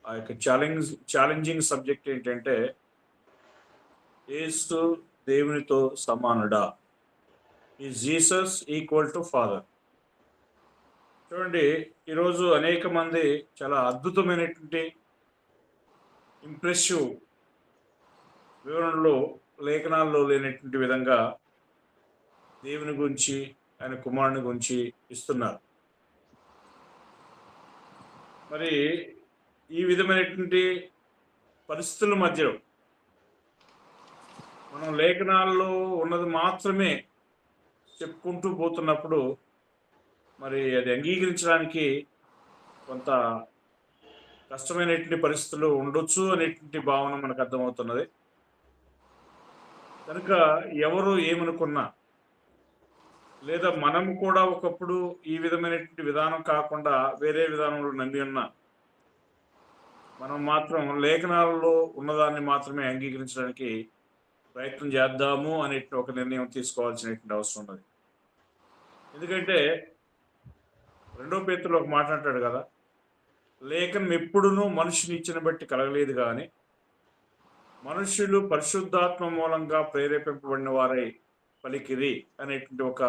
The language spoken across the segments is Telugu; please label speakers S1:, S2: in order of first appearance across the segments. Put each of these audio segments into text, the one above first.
S1: ఆ యొక్క ఛాలెంజింగ్ సబ్జెక్ట్ ఏంటంటే, యేసు దేవునితో సమానుడా? Is Jesus equal to father? చూడండి, ఈరోజు అనేక మంది చాలా అద్భుతమైనటువంటి ఇంప్రెసివ్ వివరణలో, లేఖనాల్లో లేనటువంటి విధంగా దేవుని గురించి, ఆయన కుమారుని గురించి ఇస్తున్నారు. మరి ఈ విధమైనటువంటి పరిస్థితుల మధ్యలో మనం లేఖనాల్లో ఉన్నది మాత్రమే చెప్పుకుంటూ పోతున్నప్పుడు మరి అది అంగీకరించడానికి కొంత కష్టమైనటువంటి పరిస్థితులు ఉండొచ్చు అనేటువంటి భావన మనకు అర్థమవుతున్నది. కనుక ఎవరు ఏమనుకున్నా, లేదా మనం కూడా ఒకప్పుడు ఈ విధమైనటువంటి విధానం కాకుండా వేరే విధానంలో నమ్మి ఉన్నా, మనం మాత్రం లేఖనాలలో ఉన్నదాన్ని మాత్రమే అంగీకరించడానికి ప్రయత్నం చేద్దాము అనే ఒక నిర్ణయం తీసుకోవాల్సినటువంటి అవసరం ఉన్నది. ఎందుకంటే 2 పేతురులో ఒక మాట అంటాడు కదా, లేఖనం ఎప్పుడునూ మనుషుని ఇచ్చిన బట్టి కలగలేదు కానీ మనుష్యులు పరిశుద్ధాత్మ మూలంగా ప్రేరేపింపబడిన వారై పలికిరి అనేటువంటి ఒక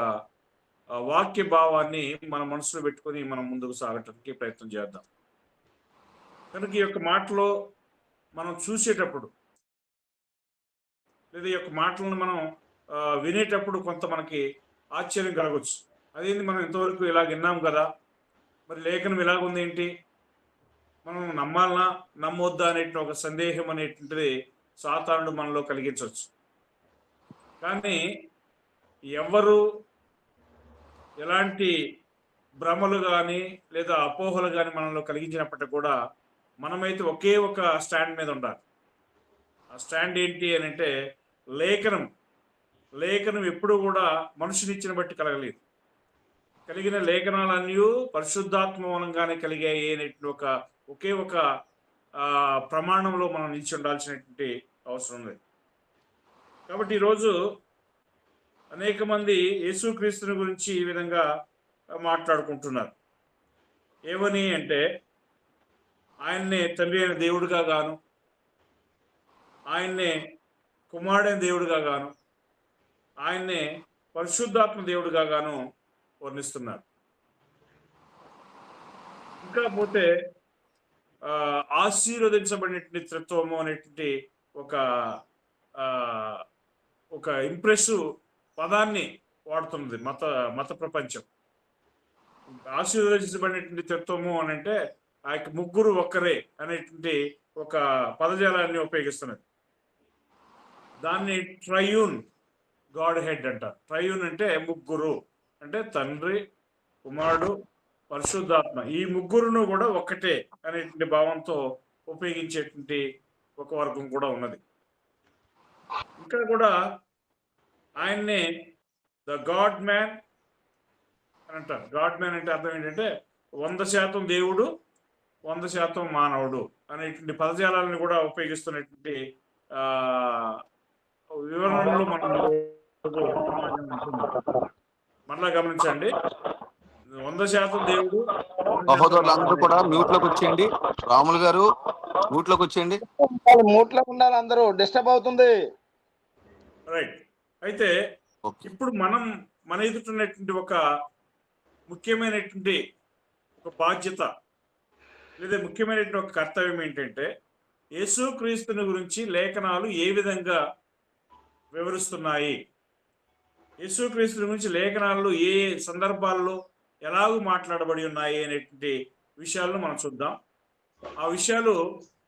S1: వాక్య భావాన్ని మన మనసులో పెట్టుకొని మనం ముందుకు సాగటానికి ప్రయత్నం చేద్దాం. కనుక ఈ యొక్క మాటలో మనం చూసేటప్పుడు, లేదా ఈ యొక్క మాటలను మనం వినేటప్పుడు కొంత మనకి ఆశ్చర్యం కలగవచ్చు. అదేంటి, మనం ఇంతవరకు ఇలా విన్నాం కదా, మరి లేఖనం ఇలాగుంది ఏంటి, మనం నమ్మాలనా నమ్మొద్దా అనే ఒక సందేహం అనేటువంటిది సాతానుడు మనలో కలిగించవచ్చు. కానీ ఎవరు ఎలాంటి భ్రమలు కానీ లేదా అపోహలు కానీ మనలో కలిగించినప్పటికీ కూడా మనమైతే ఒకే ఒక స్టాండ్ మీద ఉండాలి. ఆ స్టాండ్ ఏంటి అని అంటే, లేఖనం ఎప్పుడు కూడా మనుషునిచ్చిన బట్టి కలగలేదు. కలిగిన లేఖనాలన్నీ పరిశుద్ధాత్మ మూలంగానే కలిగాయి అనేటువంటి ఒకే ఒక ప్రమాణంలో మనం నిలిచి ఉండాల్సినటువంటి అవసరం ఉంది. కాబట్టి ఈరోజు అనేక మంది యేసుక్రీస్తుని గురించి ఈ విధంగా మాట్లాడుకుంటున్నారు. ఏమని అంటే, ఆయన్నే తండ్రి అయిన దేవుడిగా గాను, ఆయన్నే కుమారుడైన దేవుడిగా గాను, ఆయన్నే పరిశుద్ధాత్మ దేవుడిగా గాను వర్ణిస్తున్నారు. ఇంకా పోతే ఆశీర్వదించబడినటువంటి త్రిత్వము అనేటువంటి ఒక ఇంప్రెసివ్ పదాన్ని వాడుతున్నది మత ప్రపంచం. ఆశీర్వదించబడినటువంటి త్రిత్వము అని అంటే ఆ యొక్క ముగ్గురు ఒక్కరే అనేటువంటి ఒక పదజాలాన్ని ఉపయోగిస్తున్నది. దాన్ని ట్రయూన్ గాడ్ హెడ్ అంటారు. ట్రయూన్ అంటే ముగ్గురు, అంటే తండ్రి, కుమారుడు, పరిశుద్ధాత్మ, ఈ ముగ్గురును కూడా ఒక్కటే అనేటువంటి భావంతో ఉపయోగించేటువంటి ఒక వర్గం కూడా ఉన్నది. ఇంకా కూడా ఆయన్నే ద గాడ్ మ్యాన్ అని అంటారు. గాడ్ మ్యాన్ అంటే అర్థం ఏంటంటే 100% దేవుడు, 100% మానవుడు అనేటువంటి పదజాలాలను కూడా ఉపయోగిస్తున్నటువంటి వివరణలో మనం మరలా గమనించండి. 100% దేవుడు.
S2: సహోదరులందరూ కూడా మ్యూట్ లోకి వచ్చేయండి. రాములు గారు మ్యూట్ లోకి వచ్చేయండి.
S3: మ్యూట్ లో ఉండాలి, అందరూ డిస్టర్బ్ అవుతుంది.
S1: రైట్. అయితే ఇప్పుడు మన ఎదుటిన్నటువంటి ఒక ముఖ్యమైనటువంటి ఒక బాధ్యత లేదా ముఖ్యమైనటువంటి ఒక కర్తవ్యం ఏంటంటే, యేసుక్రీస్తుని గురించి లేఖనాలు ఏ విధంగా వివరిస్తున్నాయి, యేసుక్రీస్తుని గురించి లేఖనాల్లో ఏ సందర్భాల్లో ఎలాగూ మాట్లాడబడి ఉన్నాయి అనేటువంటి విషయాలను మనం చూద్దాం. ఆ విషయాలు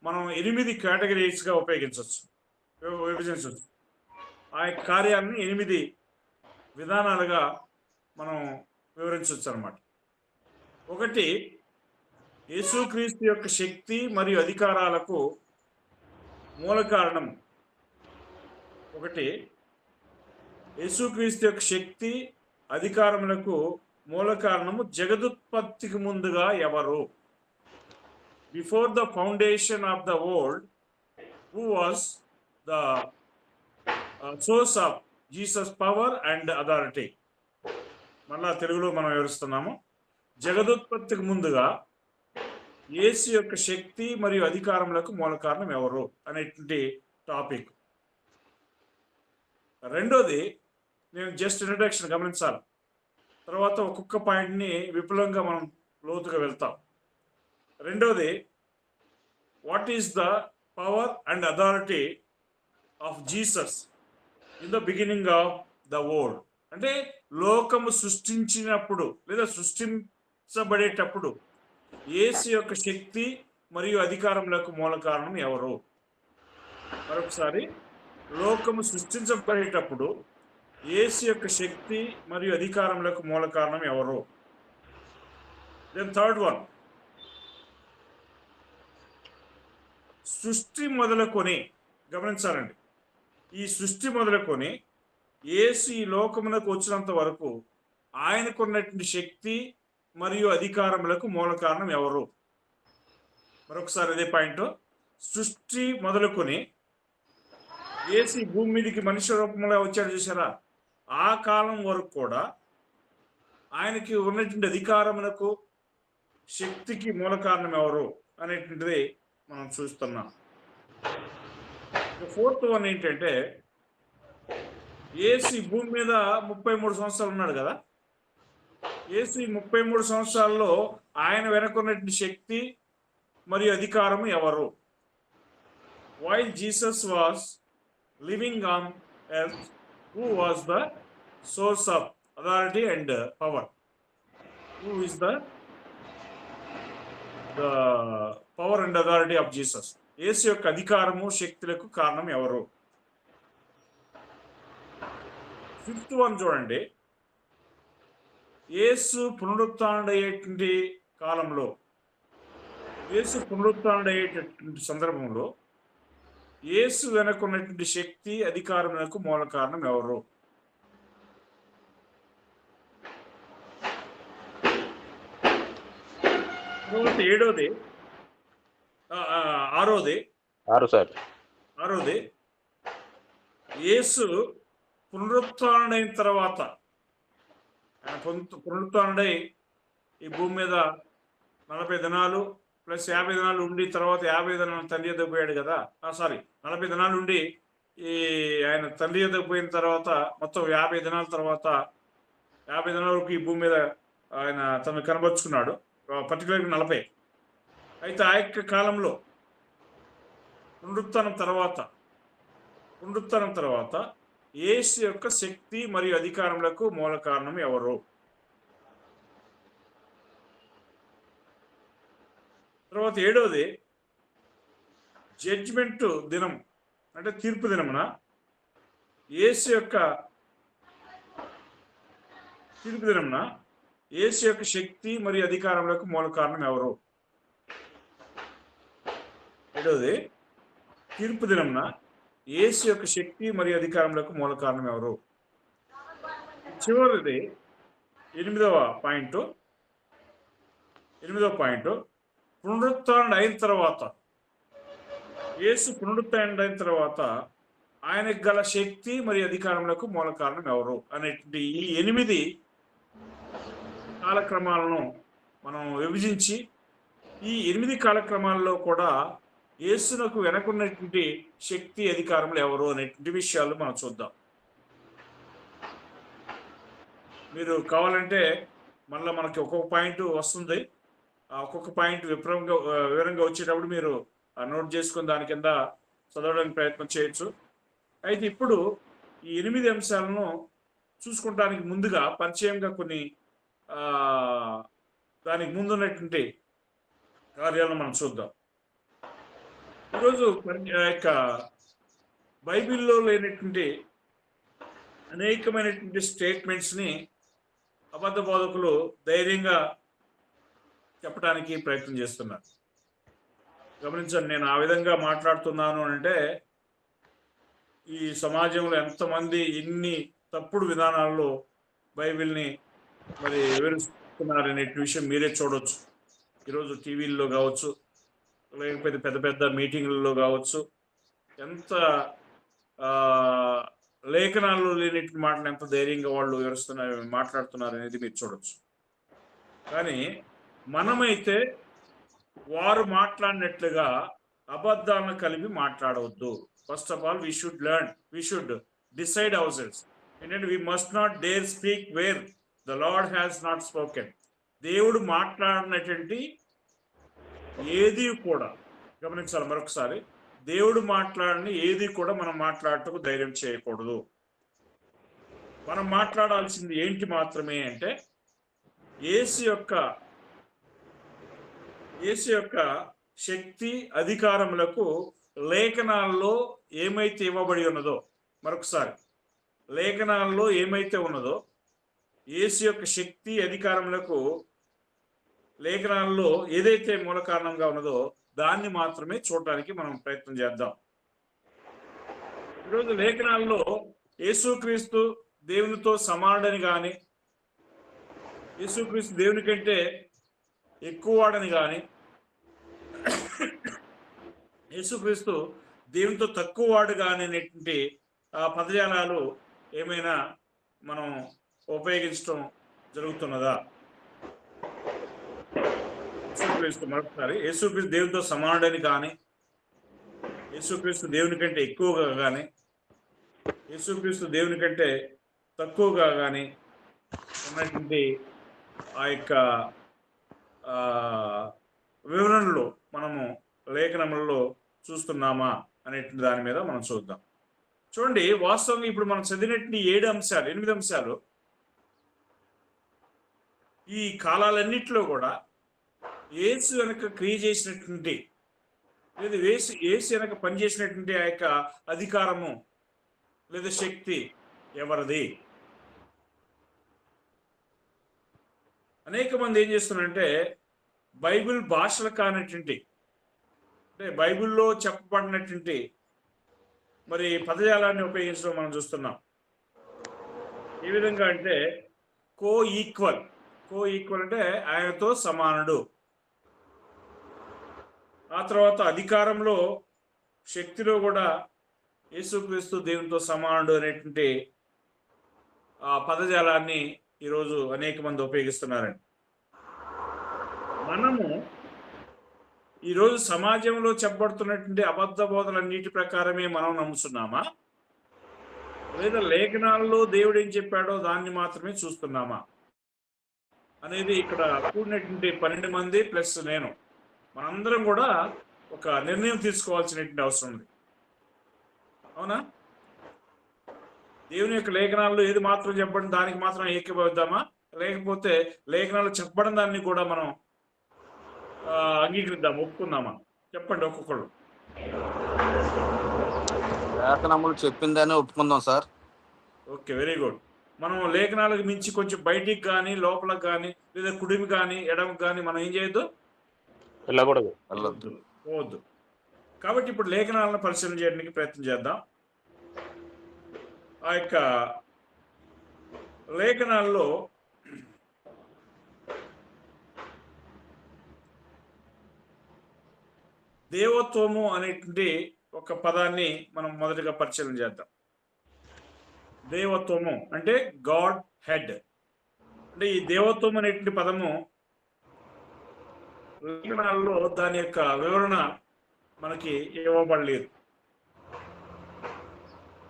S1: మనం 8 కేటగిరీస్గా విభజించవచ్చు. ఆ కార్యాలను 8 విధానాలుగా మనం వివరించవచ్చు అన్నమాట. ఒకటి, యేసుక్రీస్తు యొక్క శక్తి మరియు అధికారాలకు మూల కారణం. యేసుక్రీస్తు యొక్క శక్తి అధికారములకు మూల కారణము జగదుత్పత్తికి ముందుగా ఎవరు? Before the foundation of the world, who was the source of Jesus power and authority. మళ్ళా తెలుగులో మనం వివరిస్తున్నాము. జగదుత్పత్తికి ముందుగా యేసు యొక్క శక్తి మరియు అధికారములకు మూల కారణం ఎవరు అనేటువంటి టాపిక్. రెండోది, నేను జస్ట్ ఇంట్రడక్షన్ గమనించాలి, తర్వాత ఒక్కొక్క పాయింట్ని విపులంగా మనం లోతుగా వెళ్తాం. రెండోది, what is the power and authority of Jesus in the beginning of the world. అంటే లోకము సృష్టించినప్పుడు లేదా సృష్టించబడేటప్పుడు యేసు యొక్క శక్తి మరియు అధికారములకు మూల కారణం ఎవరు? మరొకసారి, లోకము సృష్టించబడేటప్పుడు యేసు యొక్క శక్తి మరియు అధికారములకు మూల కారణం ఎవరు? దెన్ థర్డ్ వన్, సృష్టి మొదలుకొని, గమనించాలండి, ఈ సృష్టి మొదలుకొని యేసు ఈ లోకమునకు వచ్చినంత వరకు ఆయనకున్నటువంటి శక్తి మరియు అధికారములకు మూల కారణం ఎవరు? మరొకసారి అదే పాయింట్, సృష్టి మొదలుకొని యేసు ఈ భూమి మీదకి మనిషి రూపంలో వచ్చాడు చూసారా, ఆ కాలం వరకు కూడా ఆయనకి ఉన్నటువంటి అధికారములకు శక్తికి మూల కారణం ఎవరు అనేటువంటిది మనం చూస్తున్నాం. ఫోర్త్ వన్ ఏంటంటే, యేసు ఈ భూమి మీద 33 సంవత్సరాలు ఉన్నాడు కదా, యేసు ఈ 33 సంవత్సరాల్లో ఆయన వెనకున్నటువంటి శక్తి మరియు అధికారము ఎవరు? While Jesus was living on earth, who was the source of authority and power? Who is the power and authority of Jesus? యేసు యొక్క అధికారము శక్తులకు కారణం ఎవరు? ఫిఫ్త్ వన్ చూడండి, యేసు పునరుత్థానుడయ్యేటువంటి కాలంలో, యేసు పునరుత్థానుడయ్యేటటువంటి సందర్భంలో యేసు వెనకున్నటువంటి శక్తి అధికారములకు మూల కారణం ఎవరు? ఏడోది, ఆరోది, యేసు పునరుత్థానుడైన తర్వాత, ఆయన పునరుత్థానుడై ఈ భూమి మీద 40 దినాలు ప్లస్ 50 దినాలు ఉండి తర్వాత 50 దినాలు తండ్రి యొద్దకు పోయాడు కదా, 40 దినాలు ఉండి ఈ ఆయన తండ్రి యొద్దకు పోయిన తర్వాత మొత్తం 50 దినాల తర్వాత 50 దినాల వరకు ఈ భూమి మీద ఆయన తను కనబరుచుకున్నాడు, పర్టికులర్గా 40. అయితే ఆ యొక్క కాలంలో పునరుత్థానం తర్వాత యేసు యొక్క శక్తి మరియు అధికారములకు మూల కారణం ఎవరు? తర్వాత ఏడోది, జడ్జిమెంట్ దినం అంటే తీర్పు దినమున యేసు యొక్క శక్తి మరియు అధికారములకు మూల కారణం ఎవరు? ఏడోది, తీర్పు దినమున యేసు యొక్క శక్తి మరియు అధికారములకు మూల కారణం ఎవరు? చివరిది 8వ పాయింట్, పునరుత్థానం అయిన తర్వాత, యేసు పునరుత్థానం తర్వాత ఆయనకు గల శక్తి మరియు అధికారములకు మూల కారణం ఎవరు అనేటువంటి ఈ 8 కాలక్రమాలను మనం విభజించి ఈ 8 కాలక్రమాల్లో కూడా యేసునకు వెనకున్నటువంటి శక్తి అధికారములు ఎవరు అనేటువంటి విషయాలు మనం చూద్దాం. మీరు కావాలంటే మళ్ళీ మనకి ఒక్కొక్క పాయింట్ వస్తుంది, ఒక్కొక్క పాయింట్ వివరంగా వచ్చేటప్పుడు మీరు నోట్ చేసుకుని దాని కింద చదవడానికి ప్రయత్నం చేయొచ్చు. అయితే ఇప్పుడు ఈ 8 అంశాలను చూసుకోవడానికి ముందుగా పరిచయంగా కొన్ని దానికి ముందున్నటువంటి కార్యాలను మనం చూద్దాం. ఈరోజు యొక్క బైబిల్లో లేనటువంటి అనేకమైనటువంటి స్టేట్మెంట్స్ని అబద్ధ బోధకులు ధైర్యంగా చెప్పడానికి ప్రయత్నం చేస్తున్నారు. గమనించండి, నేను ఆ విధంగా మాట్లాడుతున్నాను అంటే ఈ సమాజంలో ఎంతమంది ఎన్ని తప్పుడు విధానాల్లో బైబిల్ని మరి వివరిస్తున్నారు అనే విషయం మీరే చూడవచ్చు. ఈరోజు టీవీల్లో కావచ్చు, లేకపోతే పెద్ద పెద్ద మీటింగ్లలో కావచ్చు, ఎంత లేఖనాల్లో లేనటువంటి మాటలు ఎంత ధైర్యంగా వాళ్ళు మాట్లాడుతున్నారు అనేది మీరు చూడవచ్చు. కానీ మనమైతే వారు మాట్లాడినట్లుగా అబద్ధాలను కలిపి మాట్లాడవద్దు. First of all we should decide ourselves. ఏంటంటే we must not dare speak where the Lord has not spoken. దేవుడు మాట్లాడినటువంటి ఏది కూడా గమనించాలి. మరొకసారి, దేవుడు మాట్లాడిన ఏది కూడా మనం మాట్లాడటకు ధైర్యం చేయకూడదు. మనం మాట్లాడాల్సింది ఏంటి మాత్రమే అంటే యేసు యొక్క శక్తి అధికారములకు లేఖనాల్లో ఏమైతే ఇవ్వబడి ఉన్నదో, మరొకసారి, లేఖనాల్లో ఏమైతే ఉన్నదో యేసు యొక్క శక్తి అధికారములకు లేఖనాల్లో ఏదైతే మూల కారణంగా ఉన్నదో దాన్ని మాత్రమే చూడటానికి మనం ప్రయత్నం చేద్దాం. ఈరోజు లేఖనాల్లో యేసుక్రీస్తు దేవునితో సమానుడని కానీ, యేసుక్రీస్తు దేవుని కంటే ఎక్కువవాడని కానీ, యేసుక్రీస్తు దేవునితో తక్కువ వాడు కానీ అనేటువంటి పదజాలాలు ఏమైనా మనం ఉపయోగించడం జరుగుతున్నదా? యేసుక్రీస్తు, మరొకసారి, యేసుక్రీస్తు దేవునితో సమానుడని కానీ, యేసుక్రీస్తు దేవుని కంటే ఎక్కువగా కానీ, యేసుక్రీస్తు దేవుని కంటే తక్కువగా కానీ ఉన్నటువంటి ఆ యొక్క వివరణలో మనము లేఖనములలో చూస్తున్నామా అనేటువంటి దాని మీద మనం చూద్దాం. చూడండి, వాస్తవంగా ఇప్పుడు మనం చదివినటువంటి 8 అంశాలు ఈ కాలాలన్నింటిలో కూడా యేసు వెనక క్రియ చేసినటువంటి, లేదా యేసు వెనక పనిచేసినటువంటి ఆ యొక్క అధికారము లేదా శక్తి ఎవరిది? అనేక మంది ఏం చేస్తున్నారంటే బైబిల్ భాషలు కానటువంటి, అంటే బైబిల్లో చెప్పబడినటువంటి మరి పదజాలాన్ని ఉపయోగించడం మనం చూస్తున్నాం. ఏ విధంగా అంటే కో ఈక్వల్ అంటే ఆయనతో సమానుడు. ఆ తర్వాత అధికారంలో, శక్తిలో కూడా యేసుక్రీస్తు దేవునితో సమానుడు అనేటువంటి ఆ పదజాలాన్ని ఈరోజు అనేక మంది ఉపయోగిస్తున్నారండి. మనము ఈరోజు సమాజంలో చెప్పబడుతున్నటువంటి అబద్ధ బోధలన్నిటి ప్రకారమే మనం నమ్ముతున్నామా, లేదా లేఖనాల్లో దేవుడు ఏం చెప్పాడో దాన్ని మాత్రమే చూస్తున్నామా అనేది ఇక్కడ కూడినటువంటి 12 మంది ప్లస్ నేను, మనందరం కూడా ఒక నిర్ణయం తీసుకోవాల్సినటువంటి అవసరం ఉంది. అవునా? దేవుని యొక్క లేఖనాల్లో ఏది మాత్రం చెప్పబడిన దానికి మాత్రం ఏకీభవిద్దామా, లేకపోతే లేఖనాలు చెప్పబడిన దాన్ని కూడా మనం అంగీకరిద్దాం, ఒప్పుకుందామా? చెప్పండి ఒక్కొక్కళ్ళు.
S2: లేఖనములు చెప్పిందని ఒప్పుకుందాం సార్.
S1: Okay, very good. మనం లేఖనాలకు మించి కొంచెం బయటికి కానీ, లోపలకు కానీ, లేదా కుడిమి కానీ, ఎడమకు కానీ మనం ఏం చేయొద్దు, పోవద్దు. కాబట్టి ఇప్పుడు లేఖనాలను పరిశీలన చేయడానికి ప్రయత్నం చేద్దాం. ఆ యొక్క లేఖనాల్లో దేవత్వము అనేటువంటి ఒక పదాన్ని మనం మొదటిగా పరిశీలన చేద్దాం. దేవత్వము అంటే గాడ్ హెడ్. అంటే ఈ దేవత్వం అనేటువంటి పదము లేఖనాల్లో దాని యొక్క వివరణ మనకి ఇవ్వబడలేదు.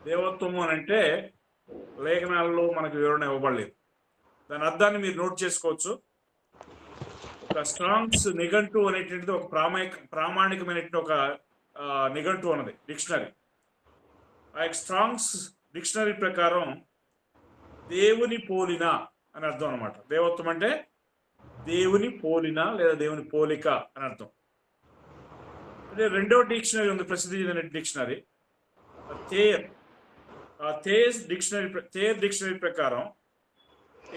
S1: దేవత్వము అని అంటే లేఖనాల్లో మనకు వివరణ ఇవ్వబడలేదు. దాని అర్థాన్ని మీరు నోట్ చేసుకోవచ్చు. ఒక స్ట్రాంగ్స్ నిఘంటు అనేటువంటిది ఒక ప్రామాణికమైనటువంటి ఒక నిఘంటు అన్నది, డిక్షనరీ. ఆ స్ట్రాంగ్స్ డిక్షనరీ ప్రకారం దేవుని పోలిన అని అర్థం అనమాట. దేవత్వం అంటే దేవుని పోలిన లేదా దేవుని పోలిక అని అర్థం. అదే రెండవ డిక్షనరీ ఉంది, ప్రసిద్ధి చెందిన డిక్షనరీ థేర్. థేర్ డిక్షనరీ ప్రకారం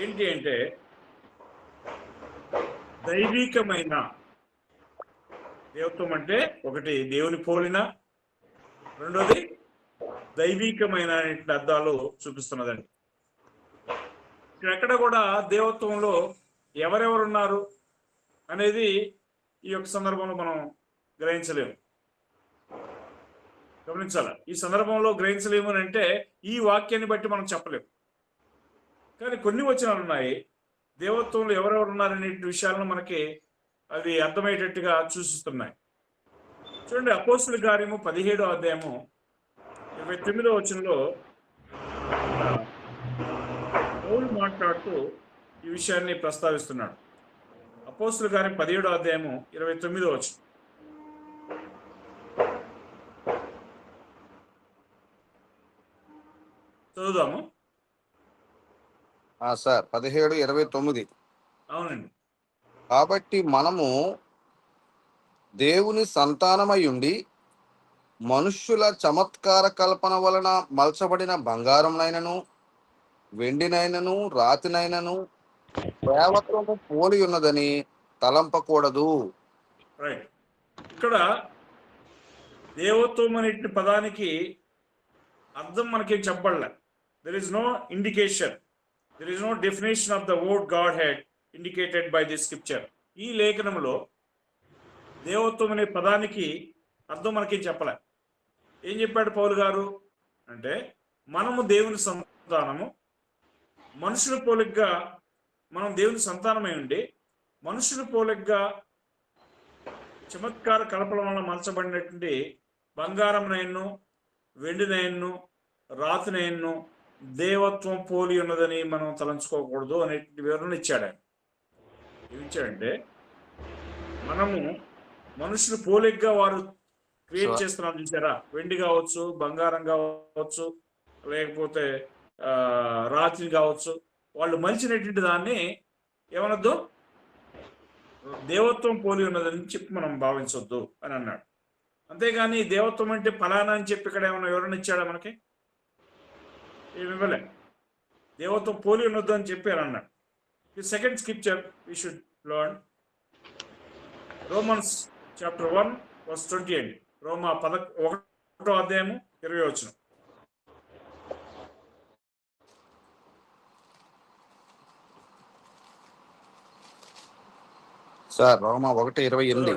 S1: ఏంటి అంటే దైవికమైన దేవత్వం అంటే ఒకటి దేవుని పోలిన, రెండోది దైవికమైన అర్థాలు చూపిస్తున్నదండి. ఇక్కడ ఎక్కడ కూడా దేవత్వంలో ఎవరెవరు ఉన్నారు అనేది ఈ యొక్క సందర్భంలో మనం గ్రహించలేము, గమనించాలి. ఈ సందర్భంలో గ్రహించలేము అని అంటే ఈ వాక్యాన్ని బట్టి మనం చెప్పలేము. కానీ కొన్ని వచనాలు ఉన్నాయి దేవత్వంలో ఎవరెవరు ఉన్నారనే విషయాలను మనకి అవి అర్థమయ్యేటట్టుగా సూచిస్తున్నాయి. చూడండి, అపోస్తుల కార్యము 17వ అధ్యాయము 29వ వచనంలో పౌలు మాట్లాడుతూ ఈ విషయాన్ని ప్రస్తావిస్తున్నాడు. అపోస్తుల కార్యం 17వ అధ్యాయము 29వ వచనం. చదువుదాము.
S2: సార్ 17:29.
S1: అవునండి.
S2: కాబట్టి మనము దేవుని సంతానమై ఉండి మనుష్యుల చమత్కార కల్పన వలన మలచబడిన బంగారంనైనను వెండినైనను రాతినైనను దేవత్వము పోలి ఉన్నదని తలంపకూడదు.
S1: రైట్. ఇక్కడ దేవత్వం అనే పదానికి అర్థం మనకేం చెప్పబడలే. There is no indication, there is no definition of the word Godhead indicated by this scripture. ఈ లేఖనంలో దేవత్వం అనే పదానికి అర్థం మనకేం చెప్పలే. ఏం చెప్పాడు పౌలు గారు అంటే, మనము దేవుని సంతానము, మనుషుల పోలికగా మనం దేవుని సంతానమై ఉండి మనుషుల పోలికగా చమత్కార కల్పన వలన మలచబడినటువంటి బంగారంనైను వెండినైను రాతినైను దేవత్వం పోలి ఉన్నదని మనం తలంచుకోకూడదు అనేటువంటి వివరణ ఇచ్చాడు. ఆయన ఏమిచ్చాడంటే, మనము మనుషులు పోలికగా వారు క్రియేట్ చేస్తున్నారు చూసారా, వెండి కావచ్చు, బంగారం కావచ్చు, లేకపోతే రాత్రి కావచ్చు, వాళ్ళు మలిచినటువంటి దాన్ని ఏమనొద్దు, దేవత్వం పోలి ఉన్నదని చెప్పి మనం భావించొద్దు అని అన్నాడు. అంతేగాని దేవత్వం అంటే ఫలానా అని చెప్పి ఇక్కడ ఏమైనా వివరణ ఇచ్చాడా మనకి? ఏమి ఇవ్వలే. దేవత్వం పోలి ఉన్నద్దు అని చెప్పి అని అన్నాడు. ఈ second scripture we should learn, Romans chapter 1:28. రోమా 1వ అధ్యాయము 20వ వచనం.
S2: సార్ రోమా 1:28.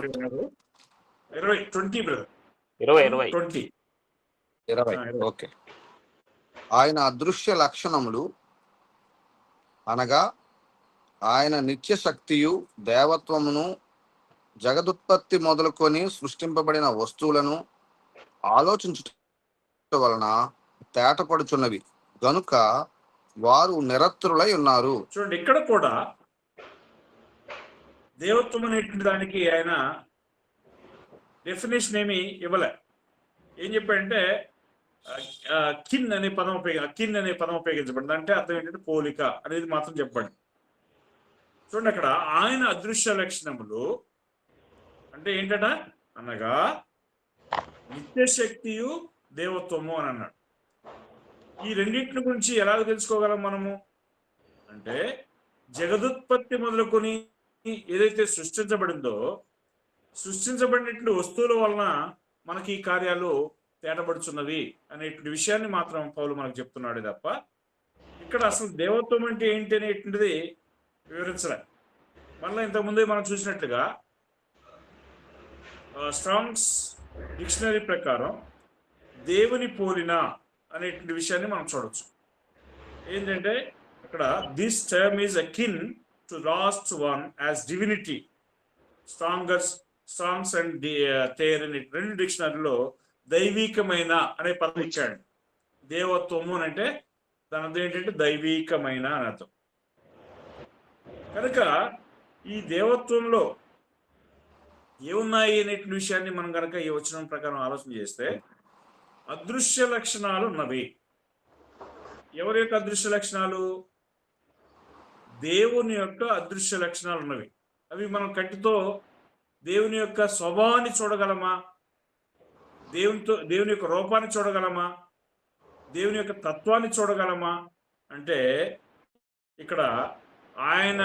S1: 20.
S2: ఓకే. ఆయన అదృశ్య లక్షణములు అనగా ఆయన నిత్య శక్తియు దేవత్వమును జగదుత్పత్తి మొదలుకొని సృష్టింపబడిన వస్తువులను ఆలోచించటం వలన తేటపడుచున్నవి గనుక వారు నిరత్రులై ఉన్నారు.
S1: చూడండి, ఇక్కడ కూడా దేవత్వం అనేటువంటి దానికి ఆయన డెఫినేషన్ ఏమి ఇవ్వలే. ఏం చెప్పాడంటే, కిన్ అనే పదం ఉపయోగించబడింది. అంటే అర్థం ఏంటంటే పోలిక అనేది మాత్రం చెప్పండి. చూడండి, అక్కడ ఆయన అదృశ్య లక్షణములు అంటే ఏంటట అనగా నిత్యశక్తియు దేవత్వము అని అన్నాడు. ఈ రెండింటిని గురించి ఎలాగ తెలుసుకోగలం మనము అంటే, జగదుత్పత్తి మొదలుకొని ఏదైతే సృష్టించబడిందో, సృష్టించబడినటువంటి వస్తువుల వలన మనకి ఈ కార్యాలు తేటపడుచున్నవి అనేటువంటి విషయాన్ని మాత్రం పౌలు మనకు చెప్తున్నాడు తప్ప ఇక్కడ అసలు దేవత్వం అంటే ఏంటి అనేటువంటిది వివరించలే. మళ్ళీ ఇంతకుముందే మనం చూసినట్లుగా స్ట్రాంగ్స్ డిక్షనరీ ప్రకారం దేవుని పోలిన అనేటువంటి విషయాన్ని మనం చూడవచ్చు. ఏంటంటే ఇక్కడ this term is akin to lost one as divinity. Strong's and Thayer అనే 2 డిక్షనరీలో దైవీకమైన అనే పదం ఇచ్చాడు. దేవత్వము అని అంటే దాని అర్థం ఏంటంటే దైవీకమైన అని అర్థం. కనుక ఈ దేవత్వంలో ఏమున్నాయి అనే విషయాన్ని మనం కనుక ఈ వచనం ప్రకారం ఆలోచన చేస్తే, అదృశ్య లక్షణాలు ఉన్నవి. ఎవరి యొక్క అదృశ్య లక్షణాలు? దేవుని యొక్క అదృశ్య లక్షణాలు ఉన్నవి. అవి మనం కంటితో దేవుని యొక్క స్వభావాన్ని చూడగలమా? దేవుని యొక్క రూపాన్ని చూడగలమా? దేవుని యొక్క తత్వాన్ని చూడగలమా అంటే, ఇక్కడ ఆయన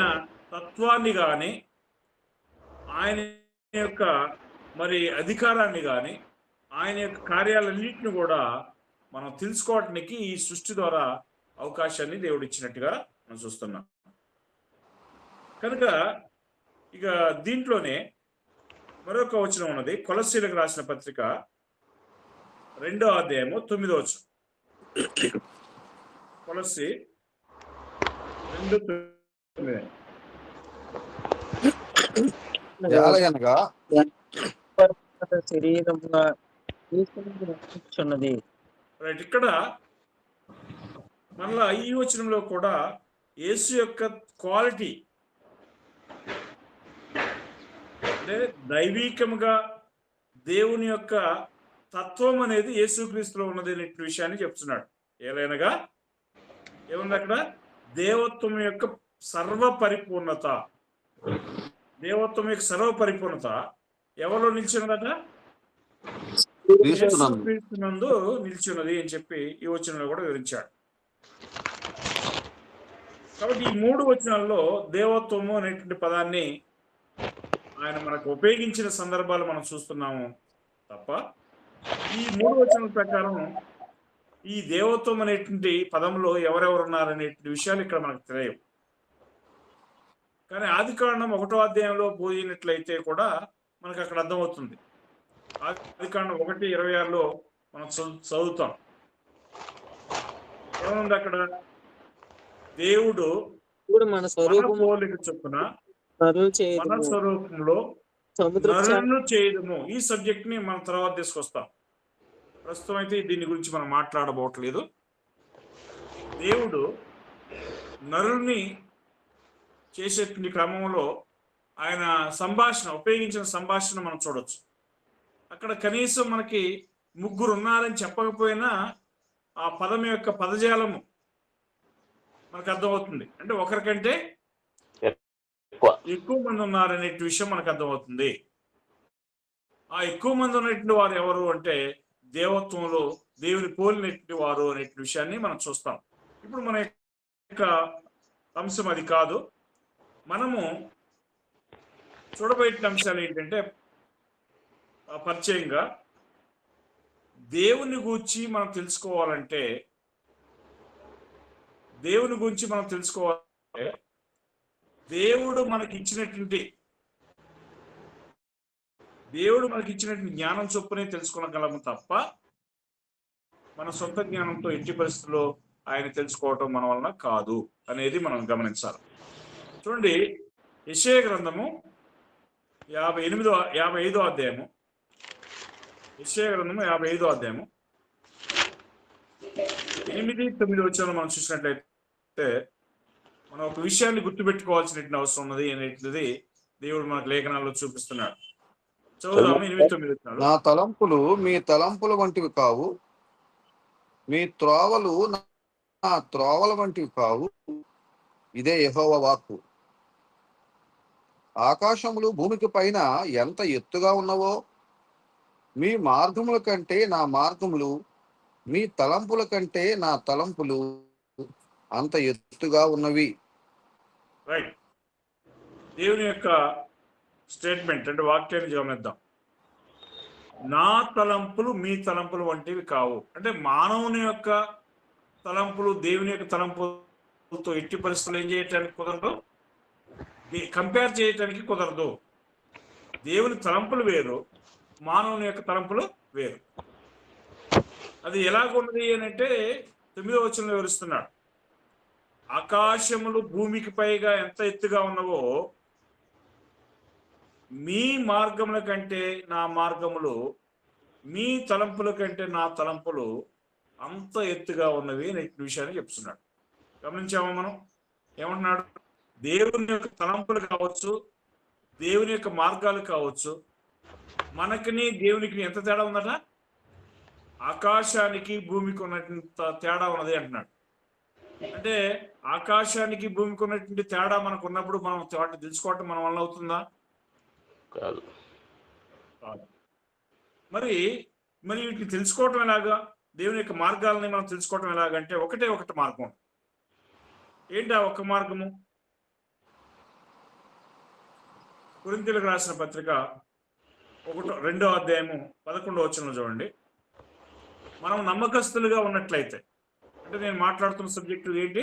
S1: తత్వాన్ని కానీ ఆయన యొక్క మరి అధికారాన్ని కానీ ఆయన యొక్క కార్యాలన్నింటిని కూడా మనం తెలుసుకోవటానికి ఈ సృష్టి ద్వారా అవకాశాన్ని దేవుడు ఇచ్చినట్టుగా మనం చూస్తున్నాం. కనుక ఇక దీంట్లోనే మరొక వచనం ఉన్నది, కొలస్సీలకు రాసిన పత్రిక 2వ అధ్యాయము 9వ వచనం. కొలస్సీ 2:9.
S2: ఏలయనగా
S4: శరీరముగా క్రీస్తునందు నివసించుచున్నది.
S1: రైట్. ఇక్కడ మళ్ళా ఈ వచనంలో కూడా యేసు యొక్క క్వాలిటీ అంటే దైవీకముగా దేవుని యొక్క తత్వం అనేది యేసుక్రీస్తులో ఉన్నది అనే విషయాన్ని చెప్తున్నాడు. ఏలైనగా ఏముంది అక్కడ? దేవత్వం యొక్క సర్వ పరిపూర్ణత, దేవత్వం యొక్క సర్వ పరిపూర్ణత ఎవరిలో నిలిచినదట? యేసుక్రీస్తునందు నిలిచినది అని చెప్పి ఈ వచనంలో కూడా వివరించాడు. కాబట్టి ఈ 3 వచనాల్లో దేవత్వము అనేటువంటి పదాన్ని ఆయన మనకు ఉపయోగించిన సందర్భాలు మనం చూస్తున్నాము తప్ప ఈ 3 వచనాల ప్రకారం ఈ దేవత్వం అనేటువంటి పదంలో ఎవరెవరు ఉన్నారనేటువంటి విషయాలు ఇక్కడ మనకు తెలియవు. కానీ ఆదికాండం 1వ అధ్యాయంలో పోయినట్లయితే కూడా మనకు అక్కడ అర్థమవుతుంది. ఆదికాండం 1:26లో మనం చదువుతాం. ఏముంది అక్కడ? దేవుడు
S4: మన స్వరూపము
S1: పోలిక చొప్పున
S4: నరులు
S1: మన
S4: చేయుదుము.
S1: స్వరూపంలో
S4: సముద్ర
S1: నరులను చేయడము. ఈ సబ్జెక్ట్ ని మనం తర్వాత తీసుకొస్తాం. ప్రస్తుతం అయితే దీని గురించి మనం మాట్లాడబోట్లేదు. దేవుడు నరుల్ని చేసేటువంటి క్రమంలో ఆయన ఉపయోగించిన సంభాషణ మనం చూడొచ్చు. అక్కడ కనీసం మనకి 3 ఉన్నారని చెప్పకపోయినా ఆ పదం యొక్క పదజాలము మనకు అర్థమవుతుంది. అంటే ఒకరికంటే ఎక్కువ మంది ఉన్నారనే విషయం మనకు అర్థమవుతుంది. ఆ ఎక్కువ మంది ఉన్నటువంటి వారు ఎవరు అంటే దేవత్వంలో దేవుని పోలినటువంటి వారు అనే విషయాన్ని మనం చూస్తాం. ఇప్పుడు మన యొక్క అంశం అది కాదు. మనము చూడబోయే అంశాలు ఏంటంటే పరిచయంగా దేవుని గురించి మనం తెలుసుకోవాలంటే దేవుడు మనకి ఇచ్చినటువంటి జ్ఞానం చొప్పునే తెలుసుకోగలము తప్ప మన సొంత జ్ఞానంతో ఎట్టి పరిస్థితుల్లో ఆయన తెలుసుకోవటం మన వలన కాదు అనేది మనం గమనించాలి. చూడండి, యెషయా గ్రంథము 55వ అధ్యాయము. యెషయా గ్రంథము 55వ అధ్యాయము 8-9 వచనాలు మనం చూసినట్లయితే మనం ఒక విషయాన్ని గుర్తుపెట్టుకోవాల్సిన అవసరం ఉన్నది అనేది దేవుడు మనకు లేఖనాల్లో చూపిస్తున్నాడు. చదువుదాము 8-9 వచనాలు.
S2: నా తలంపులు మీ తలంపుల వంటివి కావు, మీ త్రోవలు నా త్రోవల వంటివి కావు. ఇదే యెహోవా వాక్కు. ఆకాశములు భూమికి పైన ఎంత ఎత్తుగా ఉన్నవో, మీ మార్గముల కంటే నా మార్గములు, మీ తలంపుల కంటే నా తలంపులు అంత ఎత్తుగా ఉన్నవి.
S1: రైట్. దేవుని యొక్క స్టేట్మెంట్ అంటే వాక్యాన్ని గమనిద్దాం. నా తలంపులు మీ తలంపులు వంటివి కావు. అంటే మానవుని యొక్క తలంపులు దేవుని యొక్క తలంపులతో ఎట్టి పరిస్థితులు ఏం చేయటానికి కుదరదు, కంపేర్ చేయటానికి కుదరదు. దేవుని తలంపులు వేరు, మానవుని యొక్క తలంపులు వేరు. అది ఎలాగున్నది అని అంటే 9వ వచనంలో వివరిస్తున్నాడు. ఆకాశములు భూమికి పైగా ఎంత ఎత్తుగా ఉన్నవో, మీ మార్గముల కంటే నా మార్గములు, మీ తలంపుల కంటే నా తలంపులు అంత ఎత్తుగా ఉన్నవి అనే విషయాన్ని చెప్తున్నాడు. గమనించామా మనం? ఏమంటున్నాడు? దేవుని యొక్క తలంపులు కావచ్చు, దేవుని యొక్క మార్గాలు కావచ్చు, మనకిని దేవునికి ఎంత తేడా ఉందట? ఆకాశానికి భూమికి ఉన్నంత తేడా ఉన్నది అంటున్నాడు. అంటే ఆకాశానికి భూమికి ఉన్నటువంటి తేడా మనకు ఉన్నప్పుడు మనం వాటిని తెలుసుకోవటం మన వల్ల అవుతుందా?
S5: కాదు.
S1: మరి వీటిని తెలుసుకోవటం ఎలాగా? దేవుని యొక్క మార్గాలని మనం తెలుసుకోవటం ఎలాగంటే ఒకటి మార్గం. ఏంటి ఆ ఒక్క మార్గము? కొరింథీయులకు రాసిన పత్రిక 2వ అధ్యాయము 11వ వచనంలో చూడండి. మనం నమ్మకస్తులుగా ఉన్నట్లయితే, అంటే నేను మాట్లాడుతున్న సబ్జెక్టు ఏంటి?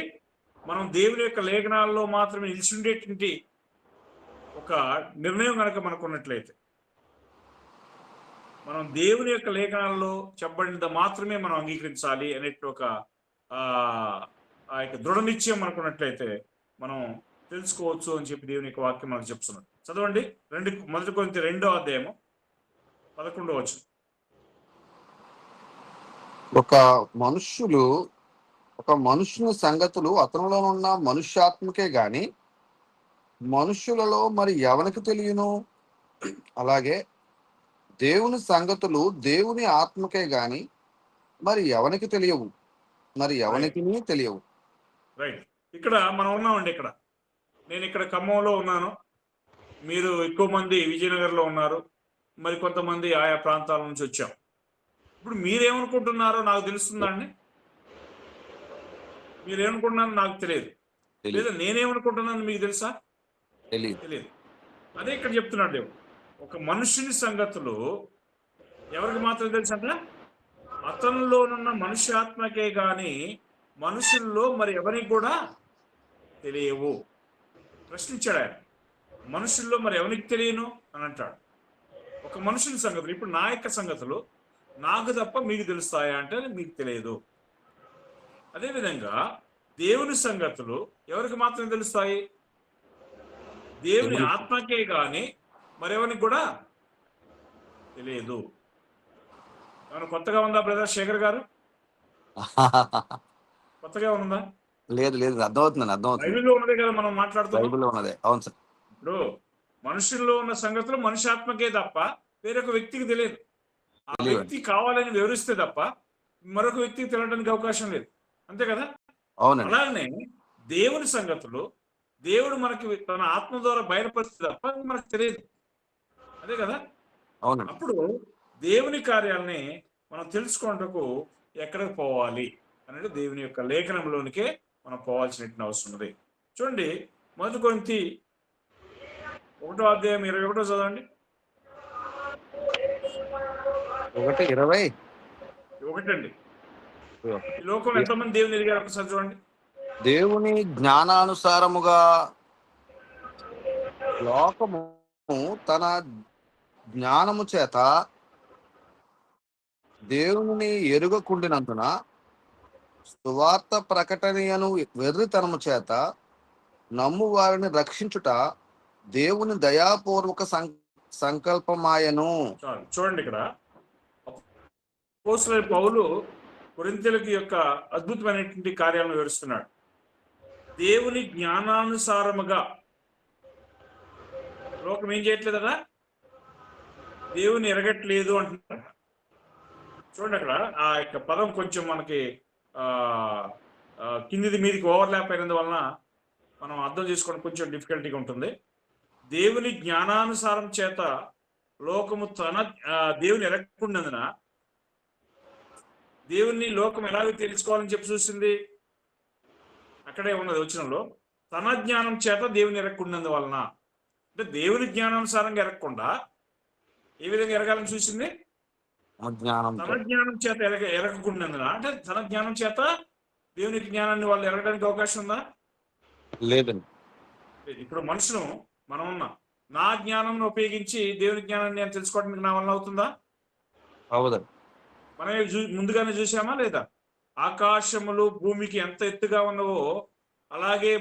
S1: మనం దేవుని యొక్క లేఖనాల్లో మాత్రమే నిలిచి ఉండేటువంటి ఒక నిర్ణయం కనుక మనకు ఉన్నట్లయితే, మనం దేవుని యొక్క లేఖనాల్లో చెప్పబడినంత మాత్రమే మనం అంగీకరించాలి అనేటి ఒక ఆ యొక్క దృఢ నిశ్చయం మనకున్నట్లయితే మనం తెలుసుకోవచ్చు అని చెప్పి దేవుని యొక్క వాక్యం మనకు చెప్తున్నాడు. చదవండి. 1 కొరింథీ 2:11.
S2: ఒక మనుషుని సంగతులు అతనిలో ఉన్న మనుష్యాత్మకే గాని మనుష్యులలో మరి ఎవనికి తెలియను? అలాగే దేవుని సంగతులు దేవుని ఆత్మకే గాని మరి ఎవనికి తెలియవు, తెలియవు.
S1: రైట్. ఇక్కడ మనం ఉన్నామండి. నేను ఇక్కడ ఖమ్మంలో ఉన్నాను, మీరు ఎక్కువ మంది విజయనగర్లో ఉన్నారు, మరి కొంతమంది ఆయా ప్రాంతాల నుంచి వచ్చాం. ఇప్పుడు మీరేమనుకుంటున్నారో నాకు తెలుస్తుందండి? మీరేమనుకుంటున్నారో నాకు తెలియదు, లేదా నేనేమనుకుంటున్నాను మీకు తెలుసా? తెలియదు. అదే ఇక్కడ చెప్తున్నాడు దేవుడు. ఒక మనుషుని సంగతులు ఎవరికి మాత్రం తెలుసు అంట? అతనిలోనున్న మనుష్యాత్మకే గాని మనుషుల్లో మరి ఎవరికి కూడా తెలియవు. ప్రశ్నించాడు ఆయన. మనుషుల్లో మరి ఎవరికి తెలియను అని అంటాడు. ఒక మనుషుని సంగతులు, ఇప్పుడు నా యొక్క సంగతులు నాకు తప్ప మీకు తెలుస్తాయా అంటే మీకు తెలియదు. అదేవిధంగా దేవుని సంగతులు ఎవరికి మాత్రం తెలుస్తాయి? దేవుని ఆత్మకే గాని మరెవరికి కూడా తెలియదు. ఏమైనా కొత్తగా ఉందా బ్రదర్ శేఖర్ గారు? కొత్తగా ఉందా?
S2: లేదు, అర్థమవుతుంది.
S1: బైబిల్లో ఉన్నదే కదా మనం మాట్లాడుతున్నాం.
S2: బైబిల్లో ఉన్నదే. అవును సార్.
S1: ఇప్పుడు మనుషుల్లో ఉన్న సంగతులు మనుష్యాత్మకే తప్ప వేరొక వ్యక్తికి తెలియదు. ఆ వ్యక్తి కావాలని వివరిస్తే తప్ప మరొక వ్యక్తికి తెలియడానికి అవకాశం లేదు. అంతే కదా?
S2: అవునండి.
S1: అలానే దేవుని సంగతులు దేవుడు మనకి తన ఆత్మ ద్వారా బయలుపరిస్తే తప్ప మనకు తెలియదు. అదే కదా?
S2: అవునండి.
S1: అప్పుడు దేవుని కార్యాలని మనం తెలుసుకోవటకు ఎక్కడికి పోవాలి అనేది దేవుని యొక్క లేఖనంలోనికే మనం పోవాల్సిన అవసరం ఉంది. చూడండి, 1 కొరింథీ 1:21 చదవండి.
S2: 1:20
S1: అండి. ఈ లోకంలో ఎంతమంది దేవుని ఎరిగారు ఒకసారి చూడండి.
S2: దేవుని జ్ఞానానుసారముగా లోకము తన జ్ఞానము చేత దేవుని ఎరుగకుండినందున సువార్త ప్రకటనయను వెర్రితనము చేత నమ్ము వారిని రక్షించుట దేవుని దయాపూర్వక సంకల్పమాయను.
S1: చూడండి, ఇక్కడ అపోస్తలుడైన పౌలు కొరింథీయులకు యొక్క అద్భుతమైనటువంటి కార్యాలను వివరిస్తున్నాడు. దేవుని జ్ఞానానుసారముగా లోకం ఏం చేయట్లేదట? దేవుని ఎరగట్లేదు అంటున్నాడు. చూడండి, అక్కడ ఆ యొక్క పదం కొంచెం మనకి కిందిది మీదికి ఓవర్లాప్ అయినందువలన మనం అర్థం చేసుకోవడం కొంచెం డిఫికల్టీగా ఉంటుంది. దేవుని జ్ఞానానుసారం చేత లోకము తన దేవుని ఎరగకుండానందున దేవుని లోకం ఎలాగో తెలుసుకోవాలని చెప్పి చూసింది. అక్కడే ఉన్నది వచనంలో, తన జ్ఞానం చేత దేవుని ఎరగకుండానందువలన. అంటే దేవుని జ్ఞానానుసారంగా ఎరగకుండా ఏ విధంగా ఎరగాలని చూసింది? తన జ్ఞానం చేత ఎరగకుండానందున. అంటే తన జ్ఞానం చేత దేవుని జ్ఞానాన్ని వాళ్ళు ఎరగడానికి అవకాశం ఉందా?
S2: లేదండి.
S1: ఇప్పుడు మనుషులు మనం ఉన్నాం, నా జ్ఞానం ఉపయోగించి దేవుని జ్ఞానాన్ని నేను తెలుసుకోవడానికి నా వల్ల అవుతుందా?
S2: అవదండి.
S1: మనం ముందుగానే చూసామా లేదా? ఆకాశములు భూమికి ఎంత ఎత్తుగా ఉన్నవో అలాగే